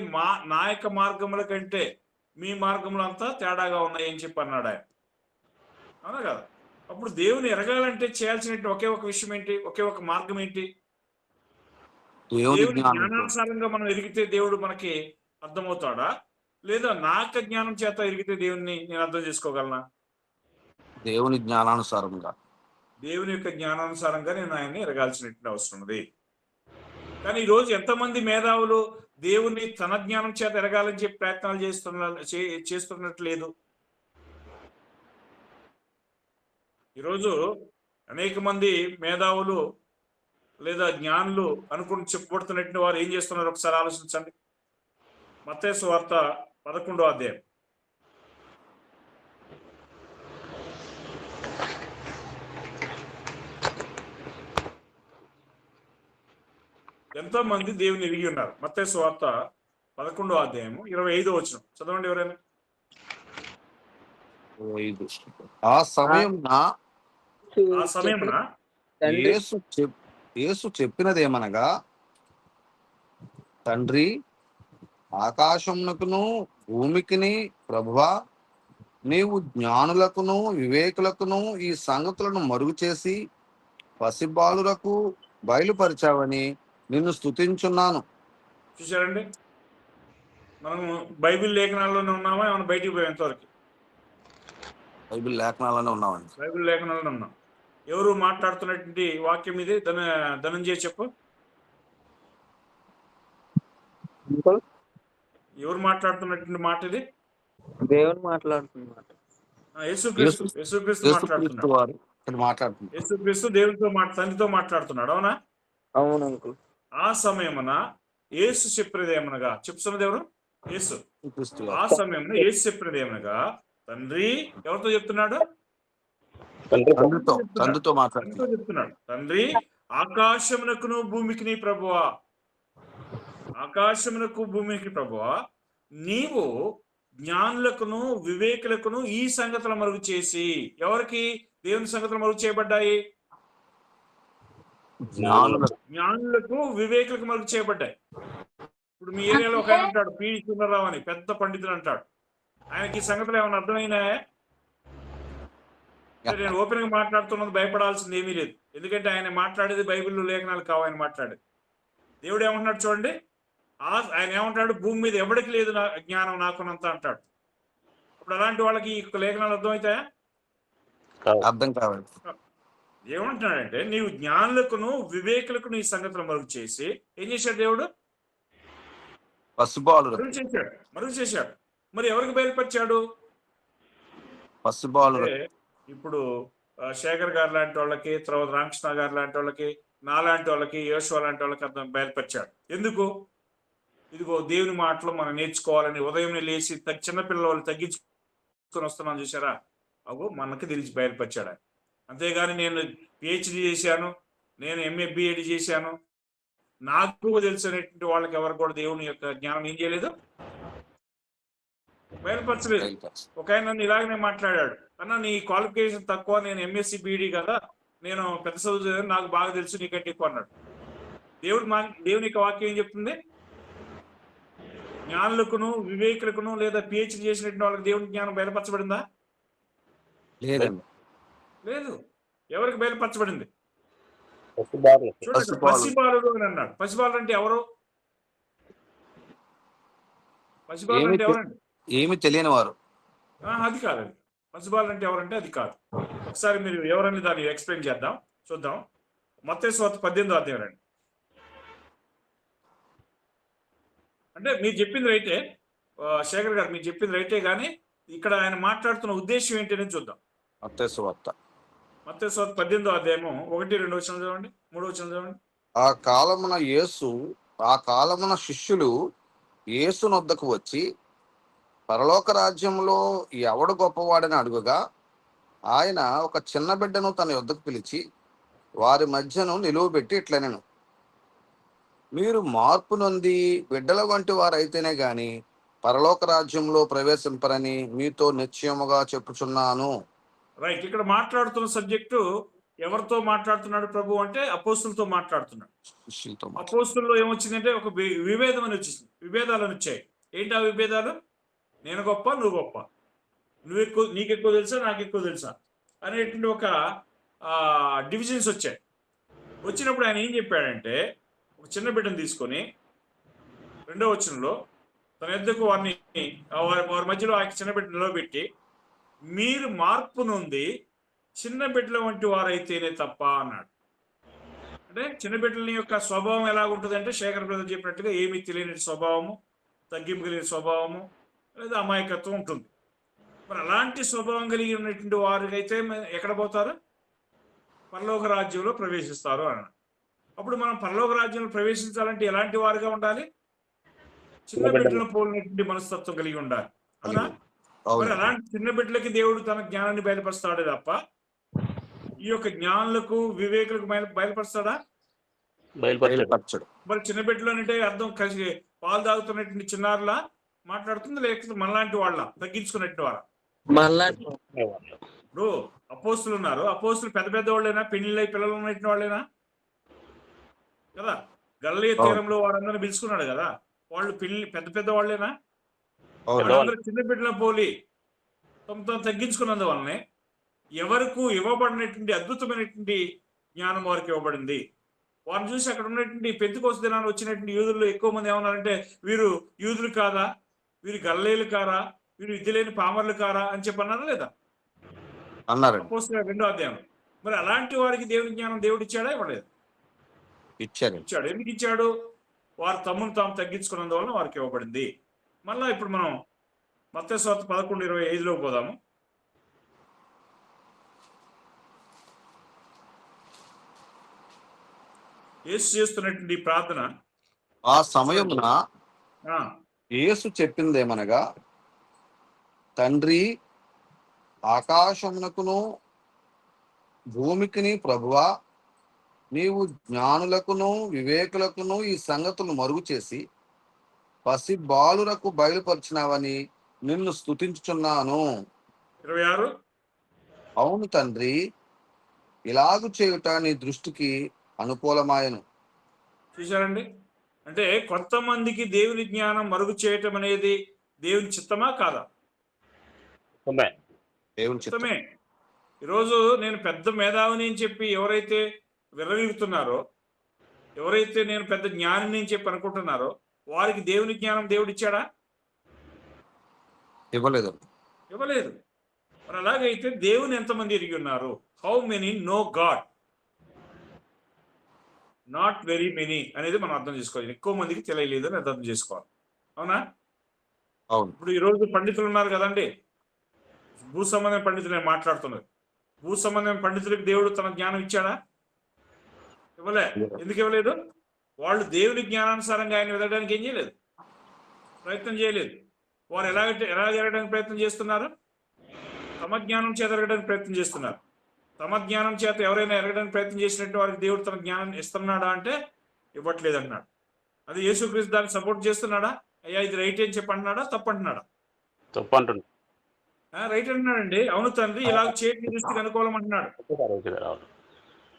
S1: నా యొక్క మార్గముల కంటే మీ మార్గములు అంతా తేడాగా ఉన్నాయి అని చెప్పి అన్నాడు ఆయన. అవునా కదా? అప్పుడు దేవుని ఎరగాలంటే చేయాల్సిన ఒకే ఒక విషయం ఏంటి? ఒకే ఒక మార్గం ఏంటి? దేవుని జ్ఞానానుసారంగా మనం ఎరిగితే దేవుడు మనకి అర్థమవుతాడా, లేదా నా యొక్క జ్ఞానం చేత ఎరిగితే దేవుణ్ణి నేను అర్థం చేసుకోగలనా?
S2: దేవుని జ్ఞానానుసారంగా, దేవుని
S1: యొక్క జ్ఞానానుసారంగా నేను ఆయన్ని ఎరగాల్సిన అవసరం ఉంది. కానీ ఈరోజు ఎంతమంది మేధావులు దేవుణ్ణి తన జ్ఞానం చేత ఎరగాలని చెప్పి ప్రయత్నాలు చేస్తున్నట్లేదు. ఈరోజు అనేక మంది మేధావులు లేదా జ్ఞానులు అనుకుని చెప్పబడుతున్నట్టు వారు ఏం చేస్తున్నారు ఒకసారి ఆలోచించండి. మత్తయి సువార్త 11వ అధ్యాయం. ఎంతో మంది దేవుని ఎరిగి ఉన్నారు. మత్తయి సువార్త 11వ అధ్యాయము 25వ వచనం చదవండి ఎవరైనా.
S2: ఆ సమయమున యేసు చెప్పినదేమనగా, తండ్రి ఆకాశమునకును భూమికిని ప్రభువా, నీవు జ్ఞానులకును వివేకులకును ఈ సంగతులను మరుగు చేసి పసిబాలురకు బయలుపరిచావని నిన్ను స్తుతించున్నాను.
S1: చూశారండి, మనము బైబిల్ లేఖనాల్లోనే ఉన్నామా, ఏమైనా బయటికి పోయేంతవరకు?
S2: బైబిల్ లేఖనాలనే ఉన్నామండి.
S1: బైబిల్ లేఖనాల్లోనే ఉన్నాం. ఎవరు మాట్లాడుతున్నటువంటి వాక్యం ఇది? ధనంజయ చెప్పు. ఎవరు మాట్లాడుతున్నటువంటి మాట ఇది?
S4: దేవుడు మాట్లాడుతున్నమాట.
S1: యేసుక్రీస్తు
S2: యేసుక్రీస్తు
S1: మాట్లాడుతున్నాడు.
S2: వారు ఇక్కడ మాట్లాడుతున్నారు.
S1: యేసుక్రీస్తు దేవునితో తండ్రితో మాట్లాడుతున్నాడు. అవునా?
S4: అవును అంకుల్.
S1: ఆ సమయమున యేసు చెప్పినది ఏమనగా, చెప్తున్నది ఎవరు? యేసు.
S2: యేసుక్రీస్తు
S1: ఆ
S2: వారు
S1: సమయమున యేసు చెప్పినది ఏమనగా, తండ్రి ఎవరితో చెప్తున్నాడు?
S2: తండ్రితో మాట్లాడుతున్నారు.
S1: చెప్తున్నాడు, తండ్రి ఆకాశమునకును భూమికి ప్రభువా, ఆకాశమునకు భూమికి ప్రభువా, నీవు జ్ఞానులకును వివేకులకును ఈ సంగతులు మరుగు చేసి. ఎవరికి దేవుని సంగతులు మరుగు చేయబడ్డాయి? జ్ఞానులకు వివేకులకు మరుగు చేయబడ్డాయి. ఇప్పుడు మీ ఏరియాలో ఒక ఆయన అంటాడు, పి సుందరరావు అని, పెద్ద పండితుడు అంటాడు. ఆయనకి ఈ సంగతులు ఏమైనా అర్థమైనాయా? నేను ఓపెన్ గా మాట్లాడుతున్నది, భయపడాల్సింది ఏమీ లేదు. ఎందుకంటే ఆయన మాట్లాడేది బైబిల్లో లేఖనాలు కావు. ఆయన మాట్లాడేది దేవుడు ఏమంటున్నాడు చూడండి. ఆయన ఏమంటాడు, భూమి మీద ఎవరికి లేదు జ్ఞానం నాకునంత అంటాడు. ఇప్పుడు అలాంటి వాళ్ళకి ఈ లేఖనాలు అర్థమవుతాయా?
S2: అర్థం కావాలి.
S1: ఏమంటున్నాడంటే, నీవు జ్ఞానులకును వివేకులకును ఈ సంగతులు మరుగు చేసి. ఏం చేశాడు దేవుడు?
S2: పసిబాలురకు
S1: మరుగు చేశాడు. మరి ఎవరికి బయలుపరిచాడు?
S2: పసిబాలురకు.
S1: ఇప్పుడు శేఖర్ గారు లాంటి వాళ్ళకి, తర్వాత రామకృష్ణ గారు లాంటి వాళ్ళకి, నాలాంటి వాళ్ళకి, యోశువ లాంటి వాళ్ళకి అర్థం బయలుపరిచాడు. ఎందుకు? ఇదిగో దేవుని మాటలు మనం నేర్చుకోవాలని ఉదయం లేచి చిన్నపిల్లల వాళ్ళు తగ్గించుకొని వస్తున్నాను చూసారా, అగో మనకి తెలిసి బయలుపరిచాడు. అంతేగాని నేను పిహెచ్డి చేశాను, నేను ఎంఏ బిఎడ్ చేశాను, నాకు తెలుసు అనేటువంటి వాళ్ళకి ఎవరు కూడా దేవుని యొక్క జ్ఞానం ఏం చేయలేదు, బయలుపరచలేదు. ఒక ఆయన నన్ను ఇలాగనే మాట్లాడాడు, అన్న నీ క్వాలిఫికేషన్ తక్కువ, నేను ఎంఎస్సి బిఈడి కదా, నేను పెద్ద చదువు నాకు బాగా తెలుసు, నీకంటే ఎక్కువ అన్నాడు. దేవుని యొక్క వాక్యం ఏం చెప్తుంది? జ్ఞానులకును వివేకులకును లేదా పిహెచ్డి చేసినటువంటి వాళ్ళకి దేవుని జ్ఞానం బయలుపరచబడిందా? లేదు. ఎవరికి బయలుపరచబడింది? పసిబాలుడు అని అన్నాడు. పసిబాలుడు అంటే ఎవరు? పసిబాలుడు అంటే ఎవరండి?
S2: ఏమి తెలియని వారు.
S1: అది కాదండి. పసిబాలుడు అంటే ఎవరంటే అది కాదు. ఒకసారి మీరు ఎవరని దాన్ని ఎక్స్ప్లెయిన్ చేద్దాం, చూద్దాం. మత్తయి సువార్త 18వ అధ్యాయం రండి. అంటే మీరు చెప్పింది రైటే శేఖర్ గారు, మీరు చెప్పింది రైటే, కానీ ఇక్కడ ఆయన మాట్లాడుతున్న ఉద్దేశం ఏంటనేది చూద్దాం.
S2: మత్తయి సువార్త
S1: 18వ అధ్యాయము 1-2 వచనం చదవండి, 3వ వచనం చదవండి.
S2: ఆ కాలమున శిష్యులు యేసు నొద్దకు వచ్చి, పరలోక రాజ్యంలో ఎవడు గొప్పవాడని అడుగుగా, ఆయన ఒక చిన్న బిడ్డను తన యొద్దకు పిలిచి వారి మధ్యను నిలువబెట్టి ఇట్లనెను, మీరు మార్పు నొంది బిడ్డల వంటి వారైతేనే గాని పరలోక రాజ్యంలో ప్రవేశింపరని మీతో నిశ్చయముగా చెప్పుచున్నాను.
S1: రైట్. ఇక్కడ మాట్లాడుతున్న సబ్జెక్టు ఎవరితో మాట్లాడుతున్నాడు ప్రభు అంటే అపోస్తులతో మాట్లాడుతున్నాడు. అపోస్తుల్లో ఏమొచ్చిందంటే ఒక విభేదం అని వచ్చేసింది, విభేదాలు అని వచ్చాయి. ఏంటి ఆ విభేదాలు? నేను గొప్ప, నువ్వు గొప్ప, నీకు ఎక్కువ తెలుసా, నాకు ఎక్కువ తెలుసా అనేటువంటి ఒక డివిజన్స్ వచ్చాయి. వచ్చినప్పుడు ఆయన ఏం చెప్పాడంటే, ఒక చిన్న బిడ్డను తీసుకొని 2వ వచనంలో తన ఎద్దకు వారి మధ్యలో ఆ చిన్న బిడ్డ నిలబెట్టి, మీరు మార్పు నుండి చిన్న బిడ్డల వంటి వారైతేనే తప్ప అన్నాడు. అంటే చిన్న బిడ్డల యొక్క స్వభావం ఎలా ఉంటుంది అంటే, శేఖర్ బ్రదర్ చెప్పినట్టుగా ఏమీ తెలియని స్వభావము, తగ్గింపు కలిగిన స్వభావము లేదా అమాయకత్వం ఉంటుంది. మరి అలాంటి స్వభావం కలిగి ఉన్నటువంటి వారికైతే ఎక్కడ పోతారు? పరలోక రాజ్యంలో ప్రవేశిస్తారు అన్నాడు. అప్పుడు మనం పరలోక రాజ్యంలో ప్రవేశించాలంటే ఎలాంటి వారుగా ఉండాలి? చిన్న బిడ్డలను పోలినటువంటి మనస్తత్వం కలిగి ఉండాలి. అవునా? మరి అలాంటి చిన్న బిడ్డలకి దేవుడు తన జ్ఞానాన్ని బయలుపరుస్తాడే తప్ప ఈ యొక్క జ్ఞానులకు వివేకులకు బయలుపరుస్తాడా?
S2: బయలుపరచడు.
S1: మరి చిన్న బిడ్డలు అంటే అర్థం కలిసి పాలు తాగుతున్నటువంటి చిన్నారులా మాట్లాడుతుంది, లేకపోతే మనలాంటి వాళ్ళ తగ్గించుకున్నట్టు వాళ్ళ? ఇప్పుడు అపోస్తులు ఉన్నారు, అపోస్తులు పెద్ద పెద్ద వాళ్ళైనా, పెళ్లిళ్ళై పిల్లలు ఉన్నట్టు వాళ్ళైనా కదా. గలిలయ తీరంలో వారందరిని పిలుచుకున్నాడు కదా. వాళ్ళు పెద్ద పెద్ద వాళ్ళేనా?
S2: అవును.
S1: వాళ్ళందరూ చిన్న బిడ్డల పోలి తమ తగ్గించుకున్నందువల్లనే ఎవరికి ఇవ్వబడినటువంటి అద్భుతమైనటువంటి జ్ఞానం వారికి ఇవ్వబడింది. వారిని చూసి అక్కడ ఉన్నటువంటి పెంతెకోస్తు దినాన్ని వచ్చినటువంటి యూదుల్లో ఎక్కువ మంది ఏమన్నారంటే, వీరు యూదులు కాదా, వీరు గలిలయులు కారా, వీరు విద్య లేని పామరులు కారా అని చెప్పి అన్నారా లేదా?
S2: అన్నారండి.
S1: అపోస్తలుల 2వ అధ్యాయం. మరి అలాంటి వారికి దేవుని జ్ఞానం దేవుడు ఇచ్చాడా? ఇవ్వలేదు.
S2: ఇచ్చారు.
S1: ఇచ్చాడు. ఎందుకు ఇచ్చాడు? వారు తమ్మును తాము తగ్గించుకున్నందువల్ల వారికి ఇవ్వబడింది. మళ్ళా ఇప్పుడు మనం మత్తయి సువార్త 11:25 పోదాము. యేసు చేస్తున్నటువంటి ప్రార్థన.
S2: ఆ సమయమున
S1: ఆ,
S2: యేసు చెప్పిందేమనగా, తండ్రి, ఆకాశమునకును భూమికిని ప్రభువా, నీవు జ్ఞానులకును వివేకులకును ఈ సంగతులు మరుగు చేసి పసి బాలురకు బయలుపరిచినావని నిన్ను స్తుతించుచున్నాను.
S1: 26.
S2: అవును తండ్రి, ఇలాగు చేయుట నీ దృష్టికి అనుకూలమాయను.
S1: చూశారండి? అంటే కొంతమందికి దేవుని జ్ఞానం మరుగు చేయటం అనేది దేవుని చిత్తమా కాదా?
S2: దేవుని చిత్తం.
S1: చిత్తమే. ఈరోజు నేను పెద్ద మేధావిని అని చెప్పి ఎవరైతే విర్రవీగుతున్నారో, ఎవరైతే నేను పెద్ద జ్ఞానిని అని చెప్పి అనుకుంటున్నారో, వారికి దేవుని జ్ఞానం దేవుడు ఇచ్చాడా?
S2: ఇవ్వలేదు.
S1: ఇవ్వలేదు. మరి అలాగైతే దేవుని ఎంతమంది ఎరిగి ఉన్నారు? How many know God? Not very many అనేది మనం అర్థం చేసుకోవాలి. ఎక్కువ మందికి తెలియలేదు అని అర్థం చేసుకోవాలి. అవునా?
S2: అవును.
S1: ఇప్పుడు ఈరోజు పండితులు ఉన్నారు కదండి, భూ సంబంధం పండితులు నేను మాట్లాడుతున్నారు. భూ సంబంధం పండితులకు దేవుడు తన జ్ఞానం ఇచ్చాడా? ఇవ్వలే. ఎందుకు ఇవ్వలేదు? వాళ్ళు దేవుని జ్ఞానానుసారంగా ఆయన వెళ్ళడానికి ఏం చేయలేదు, ప్రయత్నం చేయలేదు. వారు ఎలా జరగడానికి ప్రయత్నం చేస్తున్నారు? తమ జ్ఞానం చేత ఎరగడానికి ప్రయత్నం చేస్తున్నారు. తమ జ్ఞానం చేత ఎవరైనా ఎరగడానికి ప్రయత్నం చేసినట్టు వారికి దేవుడు తన జ్ఞానం ఇస్తున్నాడా అంటే ఇవ్వట్లేదు అన్నాడు. అది యేసుక్రీస్తు దాన్ని సపోర్ట్ చేస్తున్నాడా? అయ్యా ఇది రైట్ అని చెప్పి అంటున్నాడా, తప్పు అంటున్నాడా?
S5: తప్పు అంటున్నాడు.
S1: రైట్ అంటున్నాడండి. అవును తండ్రి, ఇలా చేయటి దృష్టికి అనుకూలం అంటున్నాడు.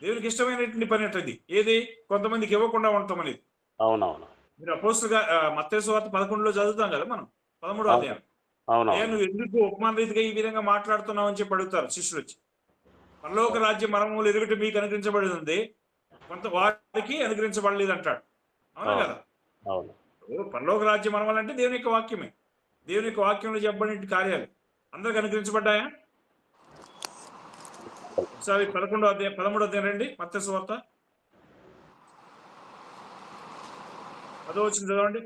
S1: దేవునికి ఇష్టమైనటువంటి పని అది. ఏది? కొంతమందికి ఇవ్వకుండా ఉండటం అనేది.
S5: అవునవును.
S1: మీరు అపోస్తలుగా మత్తయి సువార్త 11లో చదువుతాం కదా మనం, 13వ అధ్యాయం.
S5: అవునవును.
S1: నువ్వు ఎందుకు ఉపమాన రీతిగా ఈ విధంగా మాట్లాడుతున్నావు అని చెప్పి అడుగుతారు శిష్యులు వచ్చి. పరలోక రాజ్య మర్మములు ఎరుగుట మీకు అనుగ్రహించబడి ఉంది, కొంత వారికి అనుగ్రహించబడలేదు అంటాడు. అవునా కదా?
S5: అవును.
S1: పరలోక రాజ్య మర్మాలు అంటే దేవుని యొక్క వాక్యమే. దేవుని యొక్క వాక్యంలో చెప్పబడిన కార్యాలు అందరికి అనుగ్రహించబడ్డాయా? ఒకసారి 11వ అధ్యాయం 13వ అధ్యాయం రండి, మత్తయి సువార్త 10వ వచనం చదవండి.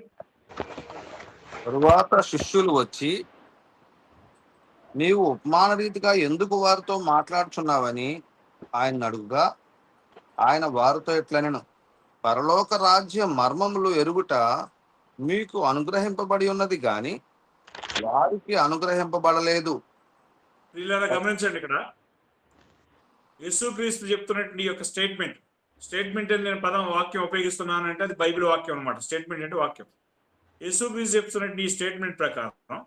S2: తరువాత శిష్యులు వచ్చి, నీవు ఉపమాన రీతిగా ఎందుకు వారితో మాట్లాడుచున్నావని ఆయన అడుగుగా, ఆయన వారితో ఇట్లనెను, పరలోక రాజ్య మర్మములు ఎరుగుట మీకు అనుగ్రహింపబడి ఉన్నది గాని వారికి అనుగ్రహింపబడలేదు.
S1: వీళ్ళని గమనించండి. ఇక్కడ యేసుక్రీస్తు చెప్తున్నట్టు ఈ యొక్క స్టేట్మెంట్ అని నేను వాక్యం ఉపయోగిస్తున్నాను అంటే అది బైబిల్ వాక్యం అనమాట. స్టేట్మెంట్ అంటే వాక్యం. యేసుక్రీస్తు చెప్తున్నట్టు ఈ స్టేట్మెంట్ ప్రకారం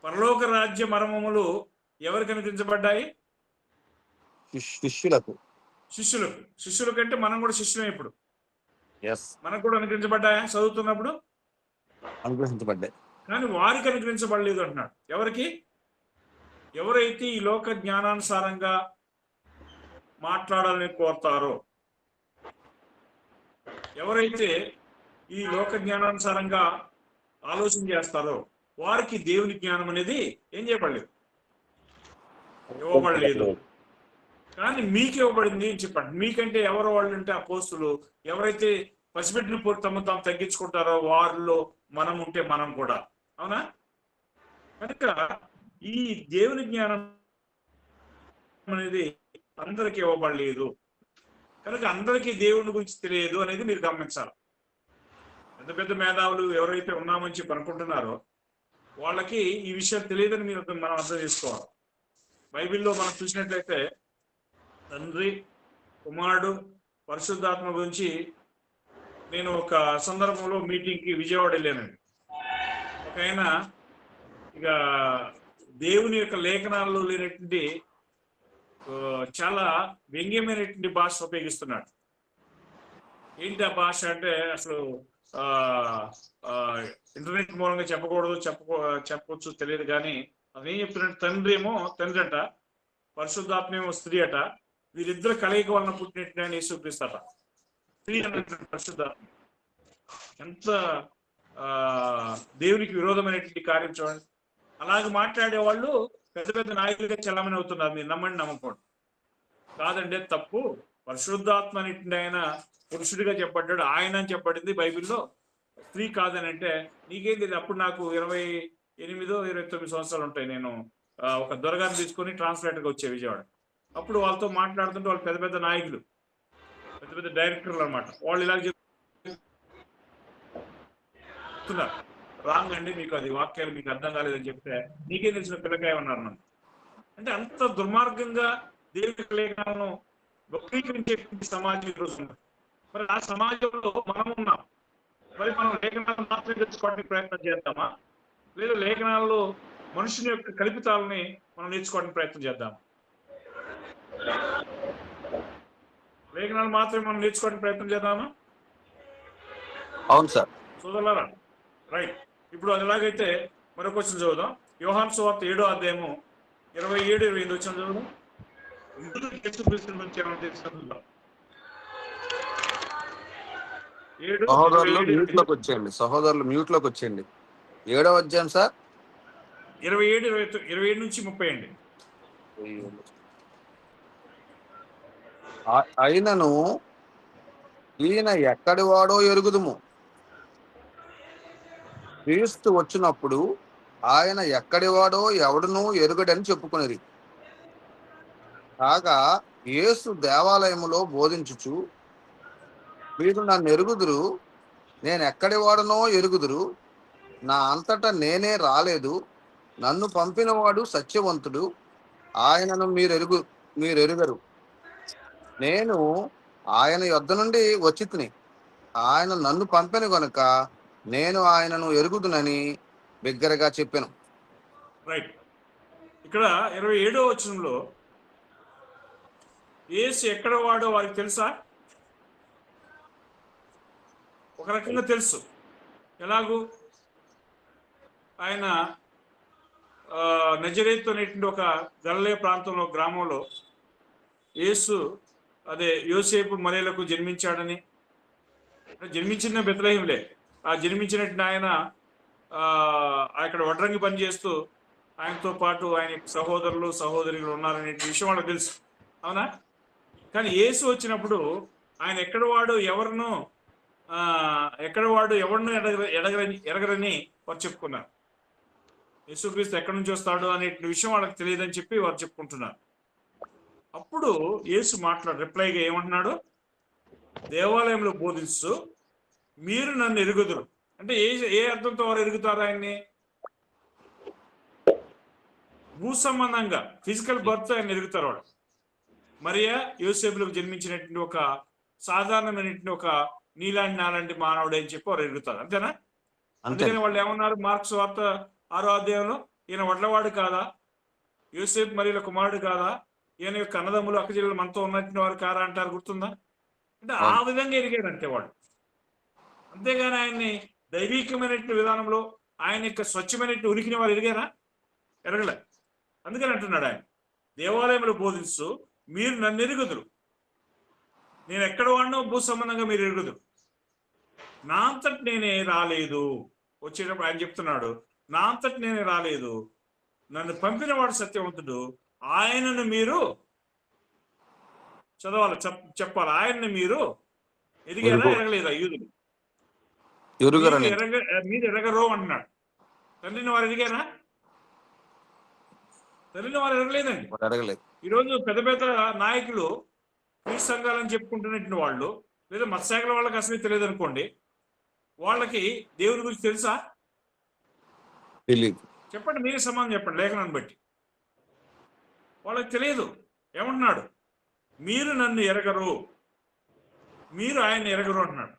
S1: పరలోక రాజ్య మర్మములు ఎవరికి అనుగ్రహించబడ్డాయి? శిష్యులకు అంటే మనం కూడా శిష్యులే. ఇప్పుడు మనకు కూడా అనుగ్రహించబడ్డాయా చదువుతున్నప్పుడు?
S2: అనుగ్రహించబడ్డాయి.
S1: కానీ వారికి అనుగ్రహించబడలేదు అంటున్నాడు. ఎవరికి? ఎవరైతే ఈ లోక జ్ఞానానుసారంగా మాట్లాడాలని కోరుతారో, ఎవరైతే ఈ లోక జ్ఞానానుసారంగా ఆలోచన చేస్తారో వారికి దేవుని జ్ఞానం అనేది ఏం చేయబడలేదు, ఇవ్వబడలేదు. కానీ మీకు ఇవ్వబడింది అని చెప్పండి. మీకంటే ఎవరు వాళ్ళు అంటే అపోస్తులు. ఎవరైతే పసిబిడ్డలు తమ తాము తగ్గించుకుంటారో వారిలో మనం ఉంటే మనం కూడా. అవునా? కనుక ఈ దేవుని జ్ఞానం అనేది అందరికి ఇవ్వబడలేదు. కనుక అందరికీ దేవుని గురించి తెలియదు అనేది మీరు గమనించాలి. పెద్ద పెద్ద మేధావులు ఎవరైతే ఉన్నామని చెప్పి అనుకుంటున్నారో వాళ్ళకి ఈ విషయం తెలియదని మనం అర్థం చేసుకోవాలి. బైబిల్లో మనం చూసినట్లయితే తండ్రి, కుమారుడు, పరిశుద్ధాత్మ గురించి నేను ఒక సందర్భంలో మీటింగ్కి విజయవాడ వెళ్ళానండి. ఒక ఆయన ఇక దేవుని యొక్క లేఖనాల్లో లేనటువంటి చాలా వ్యంగ్యమైనటువంటి భాష ఉపయోగిస్తున్నాడు. ఏంటి ఆ భాష అంటే అసలు ఇంటర్నెట్ మూలంగా చెప్పకూడదు, చెప్పవచ్చు తెలియదు, కానీ అదేం చెప్తున్నాడు, తండ్రి ఏమో తండ్రి అట, పరిశుద్ధాత్మ ఏమో స్త్రీ అట, వీరిద్దరు కలయిక వలన పుట్టినట్టు యేసుక్రీస్తట. స్త్రీ అన్నటువంటి పరిశుద్ధాత్మ ఎంత దేవునికి విరోధమైనటువంటి కార్యం చూడండి. అలాగే మాట్లాడే వాళ్ళు పెద్ద పెద్ద నాయకులుగా చలామణి అవుతున్నారు. మీరు నమ్మండి నమ్మకూడదు, కాదండి తప్పు. పరిశుద్ధాత్మ అనేటువంటి ఆయన పురుషుడిగా చెప్పబడ్డాడు, ఆయన అని చెప్పబడింది బైబిల్లో, స్త్రీ కాదని అంటే నీకేం తెలియదు. అప్పుడు నాకు 28 29 సంవత్సరాలు ఉంటాయి. నేను ఒక దొరగారిని తీసుకొని ట్రాన్స్లేటర్గా వచ్చే విజయవాడ. అప్పుడు వాళ్ళతో మాట్లాడుతుంటే వాళ్ళు పెద్ద పెద్ద నాయకులు, పెద్ద పెద్ద డైరెక్టర్లు అనమాట. వాళ్ళు ఇలా చెప్తున్నారు, రాంగ్ అండి, మీకు అది వాక్యాలు మీకు అర్థం కాలేదని చెప్తే నీకేం తెలిసిన పిల్లకాయ ఉన్నారు నన్ను. అంటే అంత దుర్మార్గంగా దేవుని లేఖనాలను వక్రీకరించే సమాజం ఈరోజు ఉంది. మరి ఆ సమాజంలో మనం ఉన్నాం. మరి మనం లేఖనాలను మాత్రం తెచ్చుకోవడానికి ప్రయత్నం చేద్దామా, లేదా లేఖనాల్లో మనుషుని యొక్క కల్పితాలని మనం నేర్చుకోవడానికి ప్రయత్నం చేద్దామా? లేఖనాలు మాత్రమే మనం నేర్చుకోవడానికి ప్రయత్నం చేద్దామా?
S2: అవును సార్.
S1: చూడాలరా, రైట్. ఇప్పుడు అది ఎలాగైతే మరొక వచ్చిన చదువుదాం. యోహాను సువార్త 7వ అధ్యాయము 27, 28 వచ్చిన చదువుదాం.
S2: సహోదరులు మ్యూట్ లోకి వచ్చేయండి. 7వ అధ్యాయం సార్,
S1: 27 నుంచి 30 అండి.
S2: అయినను ఈయన ఎక్కడి వాడో ఎరుగుదుము, క్రీస్తు వచ్చినప్పుడు ఆయన ఎక్కడి వాడో ఎవడునూ ఎరుగడని చెప్పుకునేది. కాగా యేసు దేవాలయములో బోధించుచు, మీరు నన్ను ఎరుగుదురు, నేను ఎక్కడి వాడనో ఎరుగుదురు, నా అంతటా నేనే రాలేదు, నన్ను పంపినవాడు సత్యవంతుడు, ఆయనను మీరెరుగరు, నేను ఆయన యొద్ద నుండి వచ్చితిని, ఆయన నన్ను పంపిన గనుక నేను ఆయనను ఎరుగుదునని బిగ్గరగా చెప్పాను.
S1: రైట్. ఇక్కడ 27వ వచనంలో యేసు ఎక్కడ వాడో వారికి తెలుసా? ఒక రకంగా తెలుసు. ఎలాగూ ఆయన నజరేతు అనేటువంటి ఒక గలిలయ ప్రాంతంలో గ్రామంలో యేసు అదే యోసేపు మరియలకు జన్మించాడని, జన్మించిన బెత్లెహేంలే, ఆ జన్మించినట్టు ఆయన అక్కడ వడ్రంగి పని చేస్తూ ఆయనతో పాటు ఆయన సహోదరులు సహోదరులు ఉన్నారనే విషయం వాళ్ళకి తెలుసు, అవునా? కానీ యేసు వచ్చినప్పుడు ఆయన ఎక్కడ వాడు ఎవరినో ఎరగరని వారు చెప్పుకున్నారు. యేసుక్రీస్తు ఎక్కడి నుంచి వస్తాడు అనే విషయం వాళ్ళకి తెలియదని చెప్పి వారు చెప్పుకుంటున్నారు. అప్పుడు యేసు రిప్లైగా ఏమంటున్నాడు? దేవాలయంలో బోధిస్తూ మీరు నన్ను ఎరుగుదురు అంటే ఏ అర్థంతో వారు ఎరుగుతారు ఆయన్ని? భూ సంబంధంగా ఫిజికల్ బర్త్ ఆయన ఎరుగుతారు. వాడు మరియా యోసేపులకు జన్మించినటువంటి ఒక సాధారణమైనటువంటి ఒక నాలాంటి మానవుడు అని చెప్పి వారు ఎరుగుతారు, అంతేనా? అందుకని వాళ్ళు ఏమన్నారు మార్క్స్ వార్త 6వ అధ్యాయంలో, ఈయన వడ్లవాడు కాదా, యోసేపు మరియల కుమారుడు కాదా, ఈయన యొక్క అన్నదమ్ములు అక్కచెల్లెలు మనతో ఉన్నట్టు వారు కారా అంటారు, గుర్తుందా? అంటే ఆ విధంగా ఎరిగాడు అంతే వాడు. అంతేగాని ఆయన్ని దైవికమైనటువంటి విధానంలో ఆయన యొక్క స్వచ్ఛమైనటువంటి ఉనికిని వారు ఎరిగారా? ఎరగలే. అందుకని అంటున్నాడు ఆయన, దేవాలయంలో బోధిస్తూ మీరు నన్ను ఎరుగుదురు, నేను ఎక్కడ వాడినో భూ సంబంధంగా మీరు ఎరుగుదురు, నా అంతటి నేనే రాలేదు. వచ్చేటప్పుడు ఆయన చెప్తున్నాడు, నా అంతటి నేనే రాలేదు, నన్ను పంపిన వాడు సత్యవంతుడు, ఆయనను మీరు చదవాలి, చెప్పాలి. ఆయన్ని మీరు ఎదిగారా ఎరగలేదా? యూదులు మీరు ఎరగరు అంటున్నాడు. తండ్రిని వారు ఎదిగారా? తండ్రిని వారు ఎరగలేదండి. ఈరోజు పెద్ద పెద్ద నాయకులు క్రీస్తు సంఘాలని చెప్పుకుంటున్నటువంటి వాళ్ళు, లేదా మత్స్యాకుల వాళ్ళకి అసలు తెలియదు అనుకోండి, వాళ్ళకి దేవుని గురించి తెలుసా? చెప్పండి, మీరే సమాధానం చెప్పండి. లేఖనాన్ని బట్టి వాళ్ళకి తెలియదు. ఏమంటున్నాడు? మీరు నన్ను ఎరగరు, మీరు ఆయన ఎరగరు అంటున్నాడు.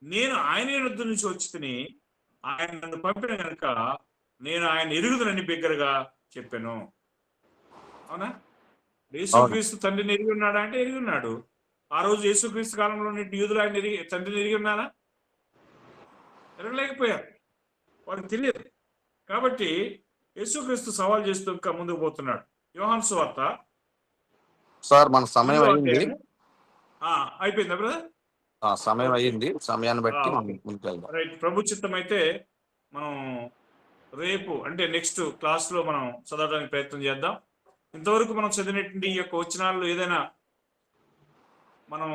S1: నేను ఆయన యొద్ద నుంచి వచ్చి తిని ఆయన నన్ను పంపిన కనుక నేను ఆయన ఎరుగుదనని బిగ్గరగా చెప్పాను. అవునా? యేసుక్రీస్తు తండ్రిని ఎరిగి ఉన్నాడా అంటే ఎరిగి ఉన్నాడు. ఆ రోజు యేసుక్రీస్తు కాలంలో యూదులు ఆయన తండ్రిని ఎరిగి ఉన్నారా? ఎరగలేకపోయారు, వారికి తెలియదు. కాబట్టి యేసుక్రీస్తు సవాల్ చేస్తూ ఇంకా ముందుకు పోతున్నాడు. యోహాను సువార్త
S2: సార్ మన సమయం
S1: 8వ
S2: అయింది.
S1: అధ్యాయము. అయిపోయిందా బ్రదర్?
S2: సమయం
S1: ఓకే.
S2: అయ్యింది. సమయాన్ని బట్టి మనం
S1: ఓకే.
S2: ముందుకెళ్దాం.
S1: రైట్. ప్రభు చిత్తం అయితే మనం రేపు అంటే నెక్స్ట్ క్లాస్లో మనం చదవడానికి ప్రయత్నం చేద్దాం. ఇంతవరకు మనం చదివినటువంటి ఈ యొక్క వచనాల్లో ఏదైనా మనం